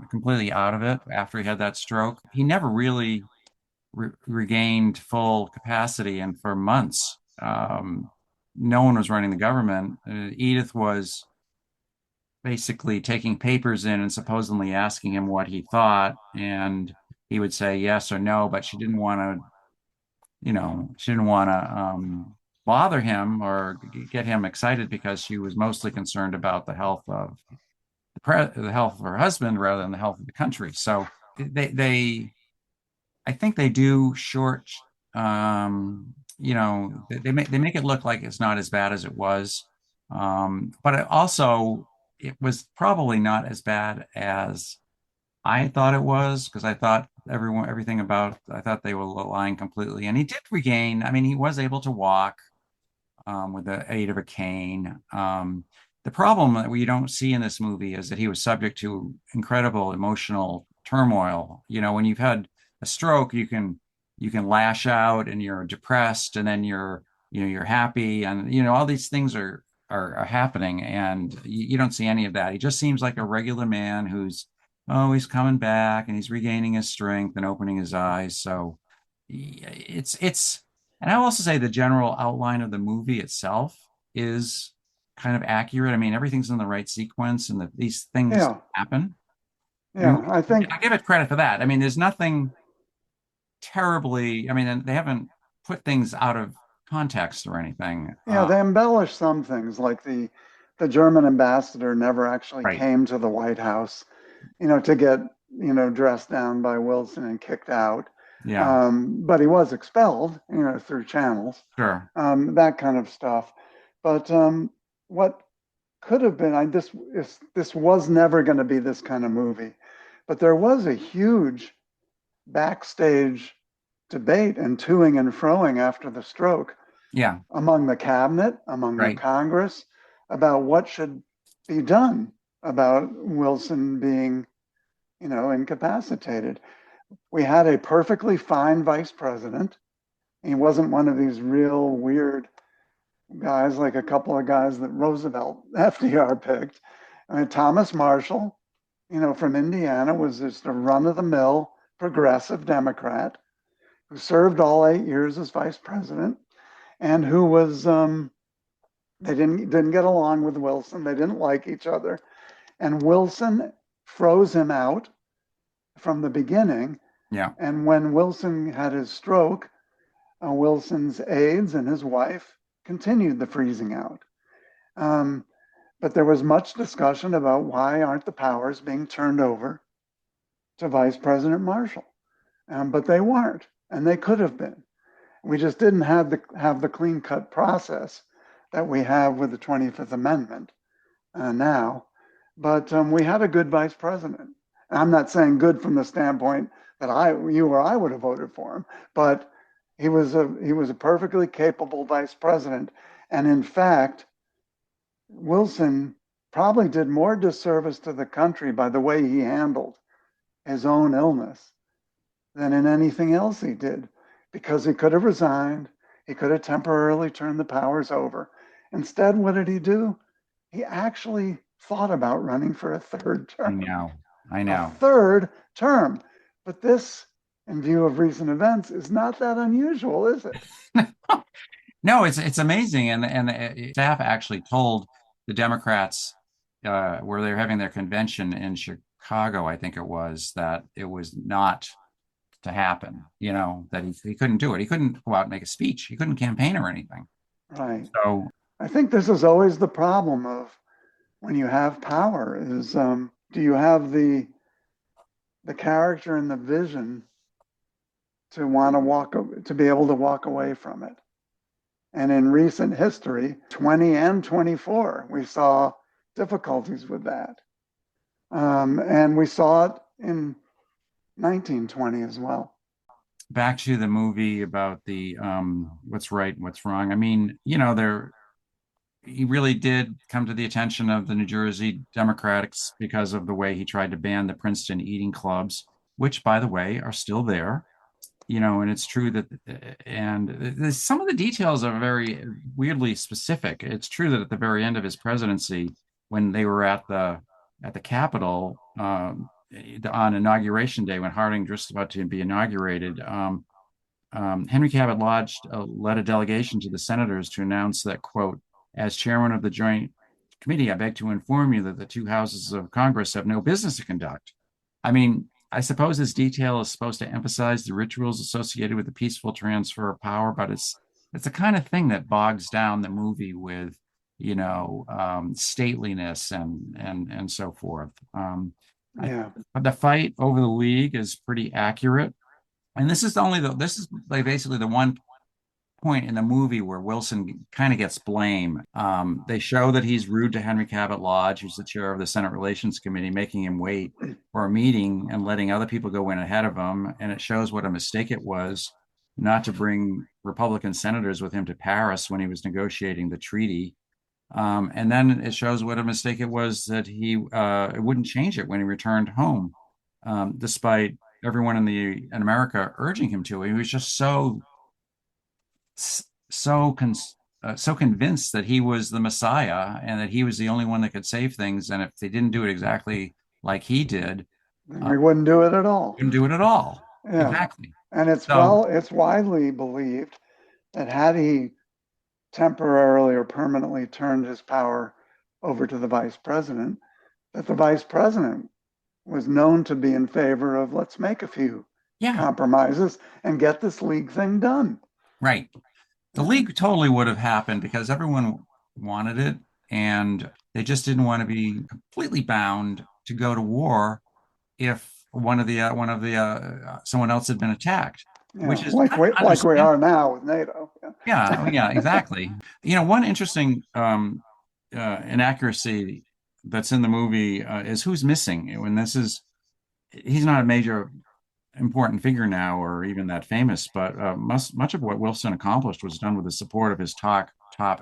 completely out of it after he had that stroke. He never really regained full capacity, and for months, no one was running the government. Edith was basically taking papers in and supposedly asking him what he thought, and he would say yes or no, but she didn't want to, she didn't want to bother him or get him excited because she was mostly concerned about the health of her husband rather than the health of the country. So they I think they do short, they make it look like it's not as bad as it was. But it was probably not as bad as I thought it was because I thought I thought they were lying completely. And he did regain, I mean, he was able to walk with the aid of a cane. The problem that we don't see in this movie is that he was subject to incredible emotional turmoil. You know, when you've had a stroke, you can lash out and you're depressed, and then you're happy, and all these things are happening, and you don't see any of that. He just seems like a regular man who's he's coming back and he's regaining his strength and opening his eyes. So it's and I'll also say the general outline of the movie itself is kind of accurate. I mean, everything's in the right sequence and that these things Yeah, happen. I mean, yeah. I think, I give it credit for that. I mean, there's nothing terribly, I mean, they haven't put things out of context or anything. yeah, they embellish some things, like the German ambassador never actually Right. came to the White House, to get, dressed down by Wilson and kicked out. Yeah, But he was expelled, through channels, sure. that kind of stuff. But what could have been, this was never going to be this kind of movie, but there was a huge backstage debate and toing and froing after the stroke Yeah, among the cabinet, among the right. Congress, about what should be done about Wilson being, incapacitated. We had a perfectly fine vice president. He wasn't one of these real weird guys like a couple of guys that Roosevelt, FDR picked. I mean, Thomas Marshall, from Indiana, was just a run of the mill progressive Democrat who served all 8 years as vice president and who was, they didn't get along with Wilson. They didn't like each other. And Wilson froze him out from the beginning. Yeah, And when Wilson had his stroke, Wilson's aides and his wife continued the freezing out. But there was much discussion about why aren't the powers being turned over to Vice President Marshall. But they weren't, and they could have been. We just didn't have the clean cut process that we have with the 25th Amendment now. But we had a good vice president. I'm not saying good from the standpoint that you or I would have voted for him, but he was a perfectly capable vice president. And in fact, Wilson probably did more disservice to the country by the way he handled his own illness than in anything else he did, because he could have resigned. He could have temporarily turned the powers over. Instead, what did he do? He actually thought about running for a third I term. know. I A know. third term. But this, in view of recent events, is not that unusual, is it? No, it's amazing, and the staff actually told the Democrats where they were having their convention in Chicago, I think it was, that it was not to happen. That he couldn't do it. He couldn't go out and make a speech. He couldn't campaign or anything. Right. So I think this is always the problem of when you have power is, do you have the character and the vision to be able to walk away from it? And in recent history, 20 and 24, we saw difficulties with that. And we saw it in 1920 as well. back to the movie about the what's right, what's wrong. I mean, there he really did come to the attention of the New Jersey Democrats because of the way he tried to ban the Princeton eating clubs, which, by the way, are still there. and it's true that, and some of the details are very weirdly specific. It's true that at the very end of his presidency, when they were at the Capitol on Inauguration Day, when Harding was just about to be inaugurated, Henry Cabot Lodge led a delegation to the senators to announce that, quote, as chairman of the Joint Committee, I beg to inform you that the two houses of Congress have no business to conduct. I mean, I suppose this detail is supposed to emphasize the rituals associated with the peaceful transfer of power, but it's the kind of thing that bogs down the movie with, stateliness and so forth. Yeah. The fight over the league is pretty accurate, and this is like basically the one point in the movie where Wilson kind of gets blame. They show that he's rude to Henry Cabot Lodge, who's the chair of the Senate Relations Committee, making him wait for a meeting and letting other people go in ahead of him. And it shows what a mistake it was not to bring Republican senators with him to Paris when he was negotiating the treaty. And then it shows what a mistake it was that he wouldn't change it when he returned home, despite everyone in America urging him to. He was just so convinced that he was the Messiah and that he was the only one that could save things. And if they didn't do it exactly like he did, We wouldn't do it at all. couldn't do it at all. Yeah. Exactly. And it's widely believed that had he temporarily or permanently turned his power over to the vice president, that the vice president was known to be in favor of let's make a few compromises and get this league thing done. Right. The league totally would have happened because everyone wanted it, and they just didn't want to be completely bound to go to war if someone else had been attacked, which is like we are now with NATO. Yeah, exactly. One interesting inaccuracy that's in the movie is who's missing. He's not a major important figure now or even that famous, but much of what Wilson accomplished was done with the support of his top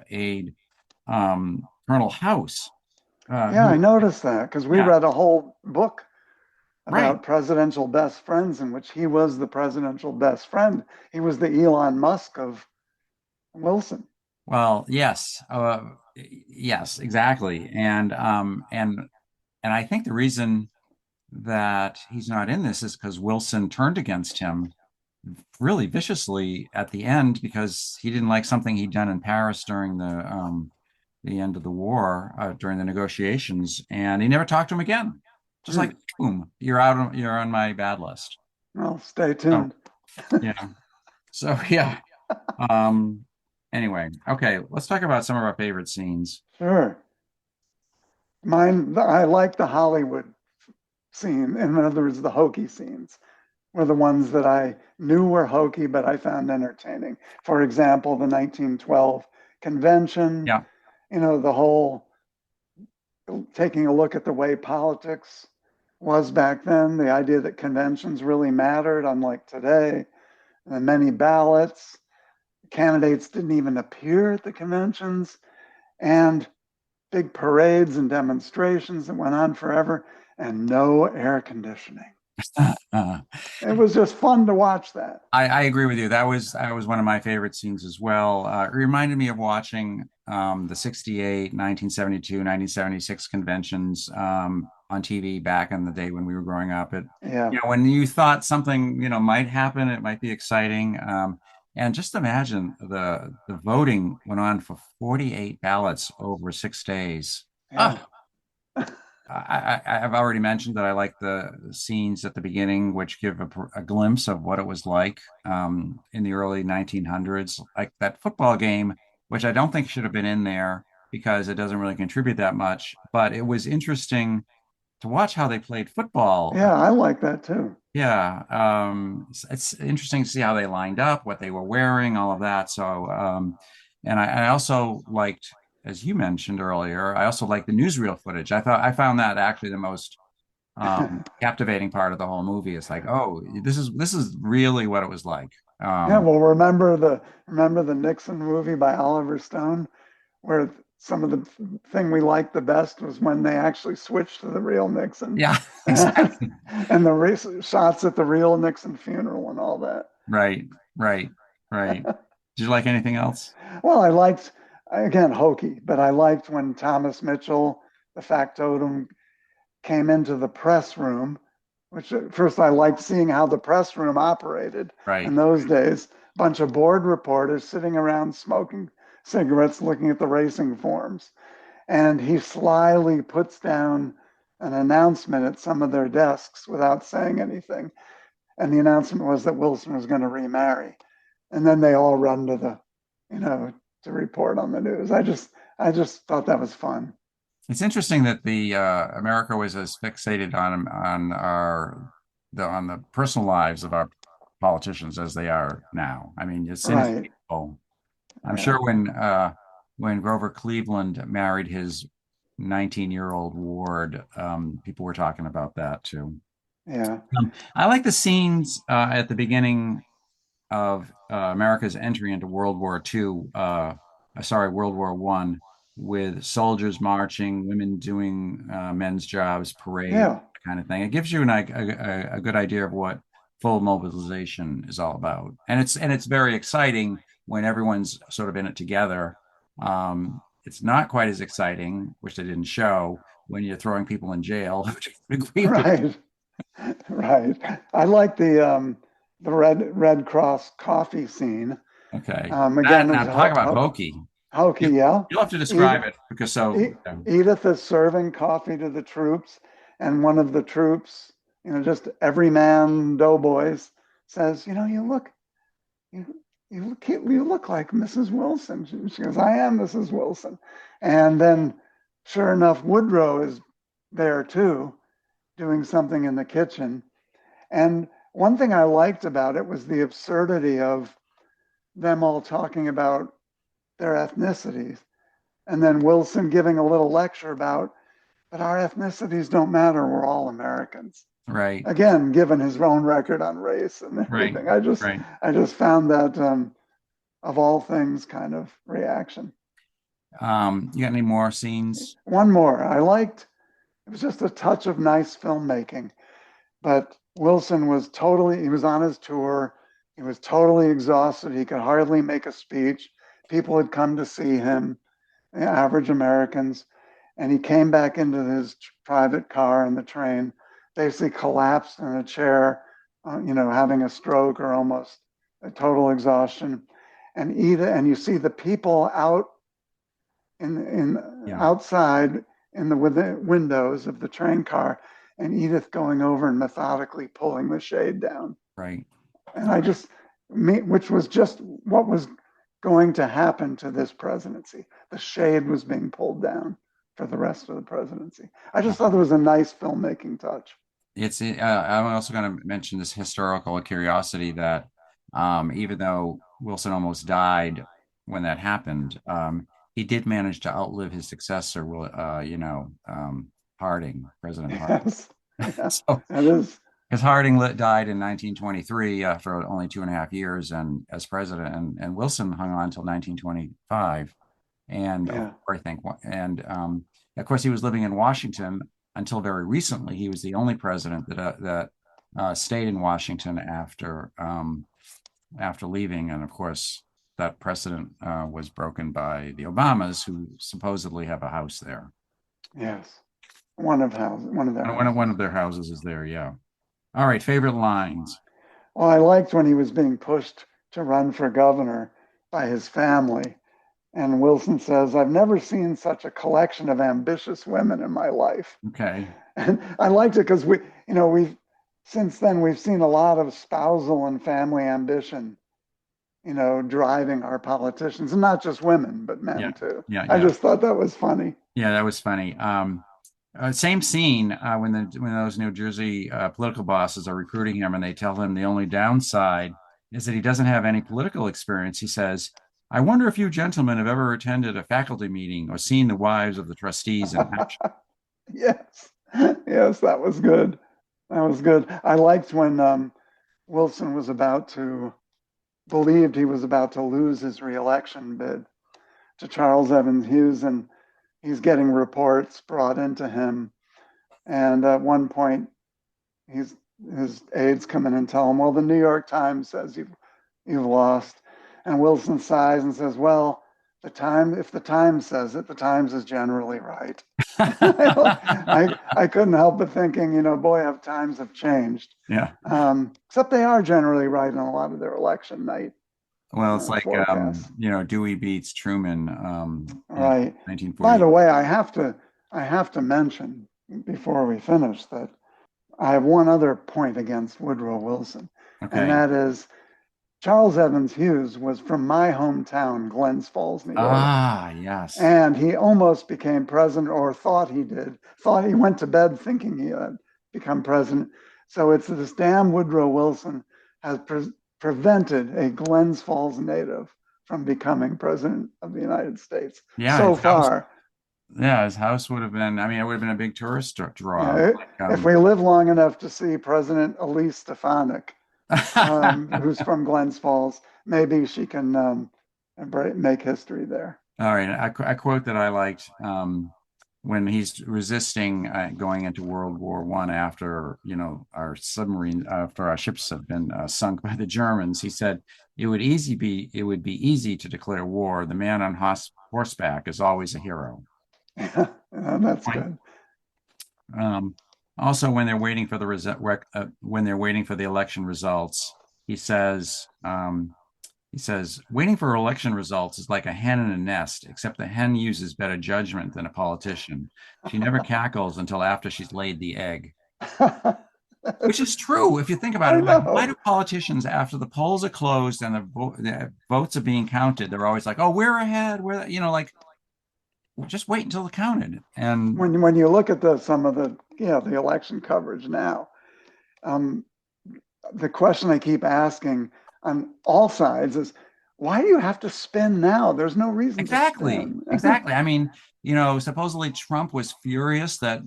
aide, Colonel House. I noticed that because we read a whole book about presidential best friends in which he was the presidential best friend. He was the Elon Musk of Wilson. Well, yes, exactly. And I think the reason that he's not in this is because Wilson turned against him really viciously at the end because he didn't like something he'd done in Paris during the end of the war, during the negotiations, and he never talked to him again. Just like, boom, you're on my bad list. Well, stay tuned. So anyway, okay, let's talk about some of our favorite scenes. Sure. I like the Hollywood scene. In other words, the hokey scenes were the ones that I knew were hokey, but I found entertaining. For example, the 1912 convention. Yeah. The whole taking a look at the way politics was back then, the idea that conventions really mattered, unlike today, and many ballots. Candidates didn't even appear at the conventions, and big parades and demonstrations that went on forever, and no air conditioning. It was just fun to watch that. I agree with you. That was one of my favorite scenes as well. It reminded me of watching the 68, 1972, 1976 conventions on TV back in the day when we were growing up. When you thought something, might happen, it might be exciting. And just imagine the voting went on for 48 ballots over 6 days. Yeah. I've already mentioned that I like the scenes at the beginning, which give a glimpse of what it was like in the early 1900s, like that football game, which I don't think should have been in there because it doesn't really contribute that much. But it was interesting to watch how they played football. Yeah, I like that too. Yeah, it's interesting to see how they lined up, what they were wearing, all of that. So, and I also liked, as you mentioned earlier, I also like the newsreel footage. I found that actually the most captivating part of the whole movie. It's like, oh, this is really what it was like. Well, remember the Nixon movie by Oliver Stone, where some of the thing we liked the best was when they actually switched to the real Nixon. Yeah, exactly. And the shots at the real Nixon funeral and all that. Right, right, right. Did you like anything else? Well, I liked, again, hokey, but I liked when Thomas Mitchell, the factotum, came into the press room, which at first I liked seeing how the press room operated in Right. those days. Bunch of board reporters sitting around smoking cigarettes, looking at the racing forms. And he slyly puts down an announcement at some of their desks without saying anything. And the announcement was that Wilson was going to remarry. And then they all run to the, you know, to report on the news. I just thought that was fun. It's interesting that the America was as fixated on on the personal lives of our politicians as they are now. I mean, it's Right. inescapable. I'm Yeah. sure when Grover Cleveland married his 19-year-old ward, people were talking about that too. Yeah. I like the scenes at the beginning of America's entry into World War II, sorry, World War One, with soldiers marching, women doing men's jobs, parade, Yeah. kind of thing. It gives you a good idea of what full mobilization is all about, and it's very exciting when everyone's sort of in it together. It's not quite as exciting, which they didn't show, when you're throwing people in jail. Right. Right. I like the Red Cross coffee scene. Okay, Again, it was now talk about hokey. hokey, You, yeah. you'll have to describe Edith, it because so Edith is serving coffee to the troops, and one of the troops, just everyman doughboys, says, you, you look like Mrs. Wilson. She goes, I am Mrs. Wilson. And then, sure enough, Woodrow is there too, doing something in the kitchen. And one thing I liked about it was the absurdity of them all talking about their ethnicities. And then Wilson giving a little lecture about, but our ethnicities don't matter. We're all Americans. right, Again, given his own record on race and right, everything. right. I just found that of all things kind of reaction. You got any more scenes? One more. I liked, it was just a touch of nice filmmaking, but Wilson was he was on his tour. He was totally exhausted. He could hardly make a speech. People had come to see him, average Americans. And he came back into his private car in the train, basically collapsed in a chair, having a stroke or almost a total exhaustion. And you see the people out in Yeah, outside in the windows of the train car, and Edith going over and methodically pulling the shade down. right. And which was just what was going to happen to this presidency. The shade was being pulled down for the rest of the presidency. I just thought it was a nice filmmaking touch. I'm also going to mention this historical curiosity that even though Wilson almost died when that happened, he did manage to outlive his successor, Harding, President Harding. Yes, yeah, So, it is. because Harding died in 1923 for only 2.5 years and as president, and Wilson hung on until 1925, and Yeah, I think, and of course he was living in Washington until very recently. He was the only president that stayed in Washington after leaving, and of course that precedent was broken by the Obamas, who supposedly have a house there. yes. One of their houses. One of their houses is there. Yeah. All right. Favorite lines. Well, I liked when he was being pushed to run for governor by his family. And Wilson says, I've never seen such a collection of ambitious women in my life. Okay. And I liked it because since then we've seen a lot of spousal and family ambition, driving our politicians, and not just women, but men Yeah. too. Yeah. I Yeah. just thought that was funny. Yeah. That was funny. Same scene when those New Jersey political bosses are recruiting him and they tell him the only downside is that he doesn't have any political experience. He says, I wonder if you gentlemen have ever attended a faculty meeting or seen the wives of the trustees in action. Yes, yes, that was good. That was good. I liked when Wilson believed he was about to lose his reelection bid to Charles Evans Hughes, and he's getting reports brought into him. And at one point, his aides come in and tell him, well, the New York Times says you've lost. And Wilson sighs and says, well, if the Times says it, the Times is generally right. I couldn't help but thinking, boy, have times have changed. Yeah. Except they are generally right on a lot of their election night Well, it's like forecasts. Dewey beats Truman in Right. By 1940. the way, I have to mention before we finish that I have one other point against Woodrow Wilson, and Okay. that is Charles Evans Hughes was from my hometown, Glens Falls, New York. Ah, yes. And he almost became president, or thought he did, thought he went to bed thinking he had become president. So it's this damn Woodrow Wilson has prevented a Glens Falls native from becoming president of the United States Yeah, so his house. far. Yeah, his house would have been. I mean, it would have been a big tourist draw. Yeah, Like, if we live long enough to see President Elise Stefanik, who's from Glens Falls, maybe she can make history there. All right, a quote that I liked when he's resisting going into World War One after after our ships have been sunk by the Germans. He said, it would be easy to declare war. The man on horseback is always a hero." Yeah, that's Point. good. Also, when they're waiting for the election results, he says. He says, waiting for election results is like a hen in a nest, except the hen uses better judgment than a politician. She never cackles until after she's laid the egg. Which is true if you think about I it. Like, why know. do politicians, after the polls are closed and the votes are being counted, they're always like, "Oh, we're ahead. Like, just wait until they're counted." And When you look at some of the election coverage now, the question I keep asking on all sides is, why do you have to spin now? There's no reason to spin. exactly. I mean, supposedly Trump was furious that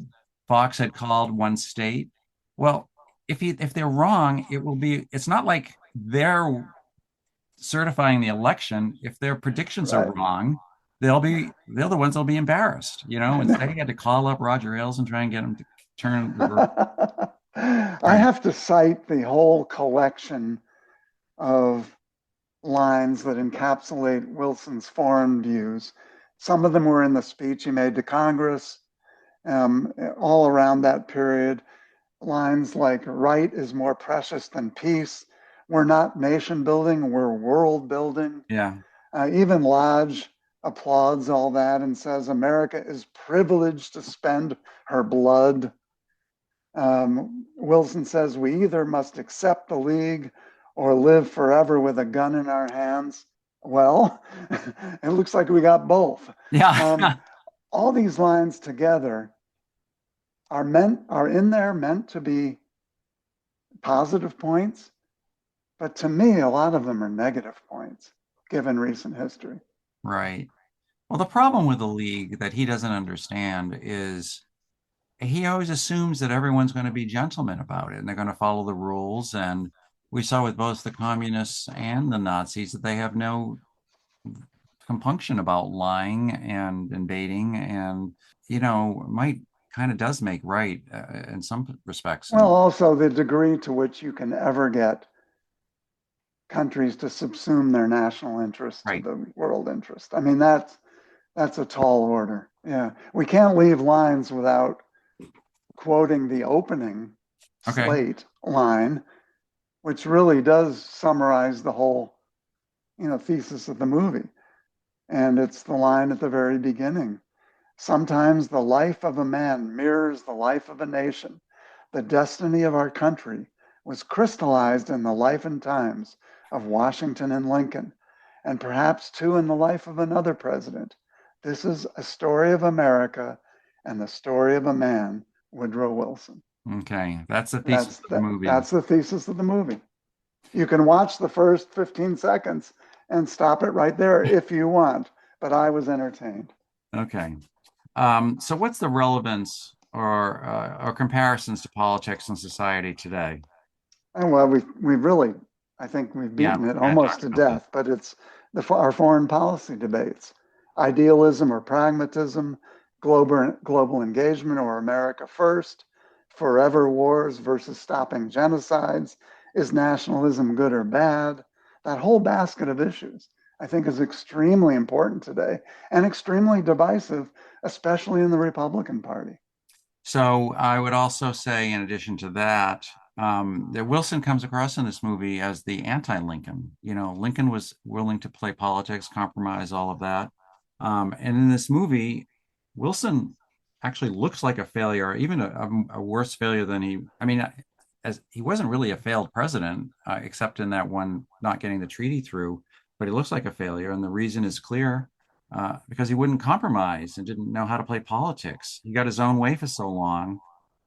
Fox had called one state. Well, if they're wrong, it's not like they're certifying the election. If their predictions are Right. wrong, they're the ones that'll be embarrassed. Instead he had to call up Roger Ailes and try and get him to turn the I have to cite the whole collection of lines that encapsulate Wilson's foreign views. Some of them were in the speech he made to Congress, all around that period. Lines like, right is more precious than peace. We're not nation building, we're world building. Yeah. Even Lodge applauds all that and says America is privileged to spend her blood. Wilson says we either must accept the League or live forever with a gun in our hands. Well, it looks like we got both. Yeah. All these lines together are meant to be positive points, but to me, a lot of them are negative points, given recent history. Right. Well, the problem with the League that he doesn't understand is he always assumes that everyone's going to be gentlemen about it and they're going to follow the rules. And we saw with both the communists and the Nazis that they have no compunction about lying and invading, and might kind of does make right in some respects. Well, also the degree to which you can ever get countries to subsume their national interest to the world interest. I mean, that's a tall order. Yeah, we can't leave lines without quoting the opening slate line, which really does summarize the whole, thesis of the movie. And it's the line at the very beginning. Sometimes the life of a man mirrors the life of a nation. The destiny of our country was crystallized in the life and times of Washington and Lincoln, and perhaps too in the life of another president. This is a story of America and the story of a man, Woodrow Wilson. Okay, that's the thesis of the movie. That's the thesis of the movie. You can watch the first 15 seconds and stop it right there if you want, but I was entertained. Okay. So what's the relevance or comparisons to politics and society today? Well, we really, I think we've beaten it almost to death, but it's our foreign policy debates. Idealism or pragmatism, global engagement or America first, forever wars versus stopping genocides, is nationalism good or bad? That whole basket of issues, I think, is extremely important today and extremely divisive, especially in the Republican Party. So I would also say, in addition to that, that Wilson comes across in this movie as the anti-Lincoln. Lincoln was willing to play politics, compromise, all of that. And in this movie, Wilson actually looks like a failure, even a worse failure than I mean, as he wasn't really a failed president, except in that one not getting the treaty through, but he looks like a failure. And the reason is clear because he wouldn't compromise and didn't know how to play politics. He got his own way for so long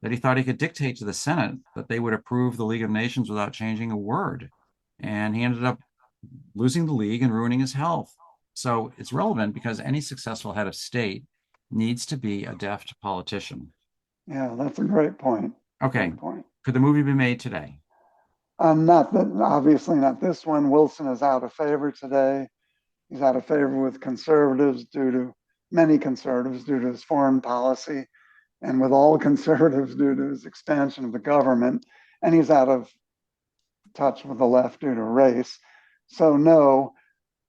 that he thought he could dictate to the Senate that they would approve the League of Nations without changing a word. And he ended up losing the League and ruining his health. So it's relevant because any successful head of state needs to be a deft politician. Yeah, that's a great point. Okay. Great point. Could the movie be made today? Not that, obviously not this one. Wilson is out of favor today. He's out of favor with many conservatives due to his foreign policy, and with all conservatives due to his expansion of the government. And he's out of touch with the left due to race. So no,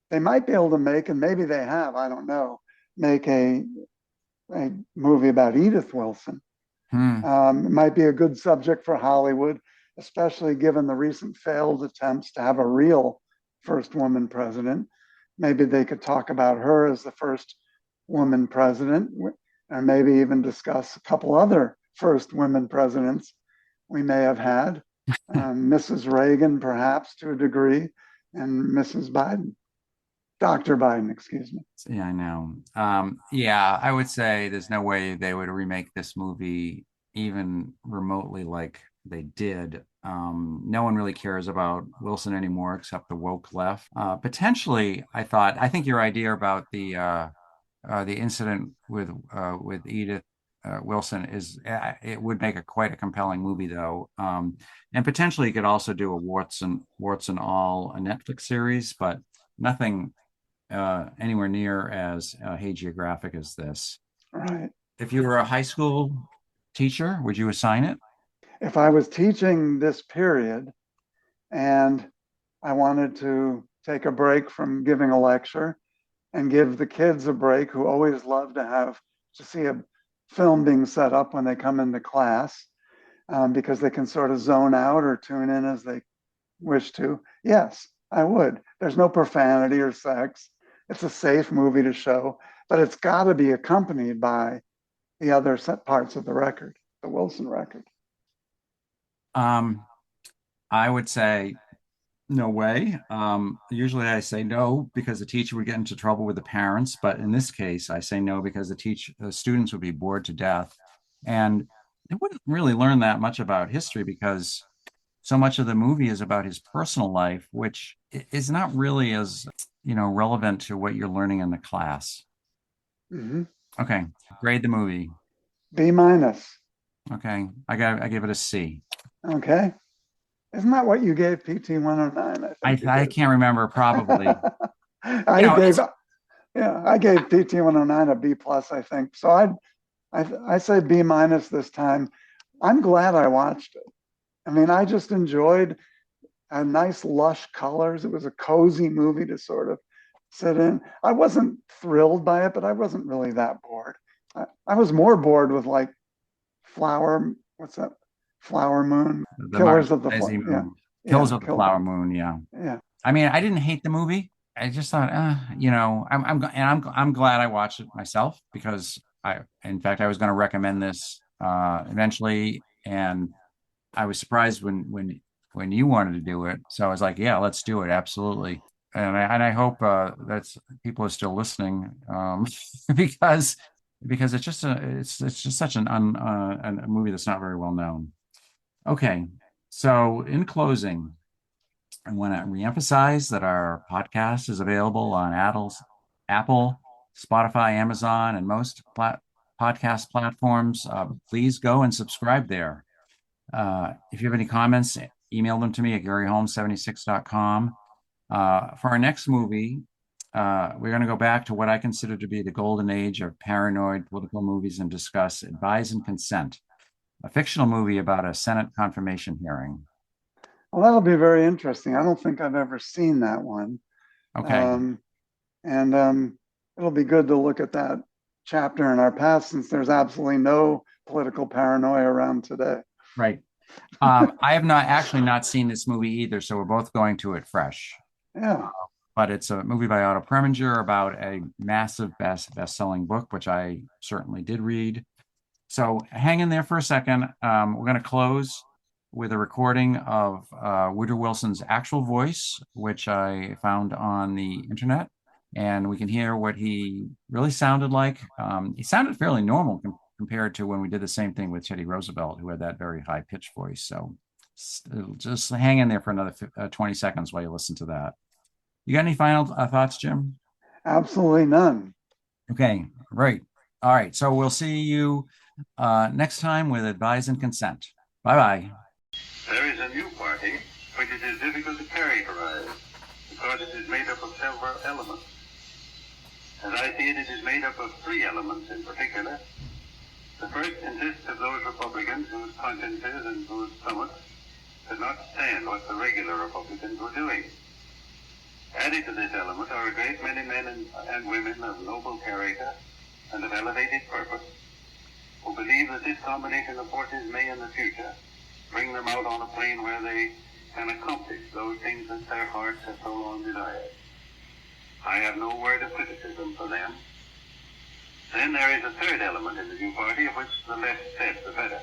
they might be able to make, and maybe they have, I don't know, make a movie about Edith Wilson. It might be a good subject for Hollywood, especially given the recent failed attempts to have a real first woman president. Maybe they could talk about her as the first woman president, and maybe even discuss a couple other first women presidents we may have had. Mrs. Reagan, perhaps, to a degree, and Mrs. Biden. Dr. Biden, excuse me. Yeah, I know. Yeah, I would say there's no way they would remake this movie even remotely like they did. No one really cares about Wilson anymore except the woke left. Potentially, I think your idea about the incident with Edith Wilson it would make quite a compelling movie though. And potentially you could also do a warts and all a Netflix series, but nothing anywhere near as hagiographic as this. Right. If you were a high school teacher, would you assign it? If I was teaching this period and I wanted to take a break from giving a lecture and give the kids a break who always love to see a film being set up when they come into class, because they can sort of zone out or tune in as they wish to, yes, I would. There's no profanity or sex. It's a safe movie to show, but it's got to be accompanied by the other parts of the record, the Wilson record. I would say no way. Usually I say no because the teacher would get into trouble with the parents, but in this case, I say no because the students would be bored to death, and they wouldn't really learn that much about history because so much of the movie is about his personal life, which is not really as relevant to what you're learning in the class. Mm-hmm. Okay, grade the movie. B-. Okay, I give it a C. Okay. Isn't that what you gave PT 109? I can't remember, probably. I gave PT 109 a B+, I think. So I say B- this time. I'm glad I watched it. I mean, I just enjoyed nice lush colors. It was a cozy movie to sort of sit in. I wasn't thrilled by it, but I wasn't really that bored. I was more bored with like Flower Moon, Killers of the Flower Moon. Killers of the Flower Moon, yeah. Yeah. I mean, I didn't hate the movie. I just thought, I'm glad I watched it myself because in fact, I was going to recommend this eventually, and I was surprised when you wanted to do it. So I was like, yeah, let's do it, absolutely. And I hope that's people are still listening because it's just such a movie that's not very well known. Okay, so in closing, I want to reemphasize that our podcast is available on Apple, Spotify, Amazon, and most podcast platforms. Please go and subscribe there. If you have any comments, email them to me at garyholmes76.com. For our next movie, we're going to go back to what I consider to be the golden age of paranoid political movies and discuss Advise and Consent. a fictional movie about a Senate confirmation hearing. Well, that'll be very interesting. I don't think I've ever seen that one. Okay, Um, and it'll be good to look at that chapter in our past since there's absolutely no political paranoia around today. right. I have not seen this movie either, so we're both going to it fresh. Yeah. But it's a movie by Otto Preminger about a massive best-selling book, which I certainly did read. So hang in there for a second. We're going to close with a recording of Woodrow Wilson's actual voice, which I found on the internet, and we can hear what he really sounded like. He sounded fairly normal compared to when we did the same thing with Teddy Roosevelt, who had that very high-pitched voice. So just hang in there for another 20 seconds while you listen to that. You got any final thoughts, Jim? Absolutely none. Okay, great. All right, so we'll see you next time with Advise and Consent. Bye-bye. There is a new party which it is difficult to characterize because it is made up of several elements. As I see it, it is made up of three elements in particular. The first consists of those Republicans whose consciences and whose stomachs could not stand what the regular Republicans were doing. Added to this element are a great many men and women of noble character and of elevated purpose, who believe that this combination of forces may in the future bring them out on a plane where they can accomplish those things that their hearts have so long desired. I have no word of criticism for them. Then there is a third element in the new party, of which the less said the better.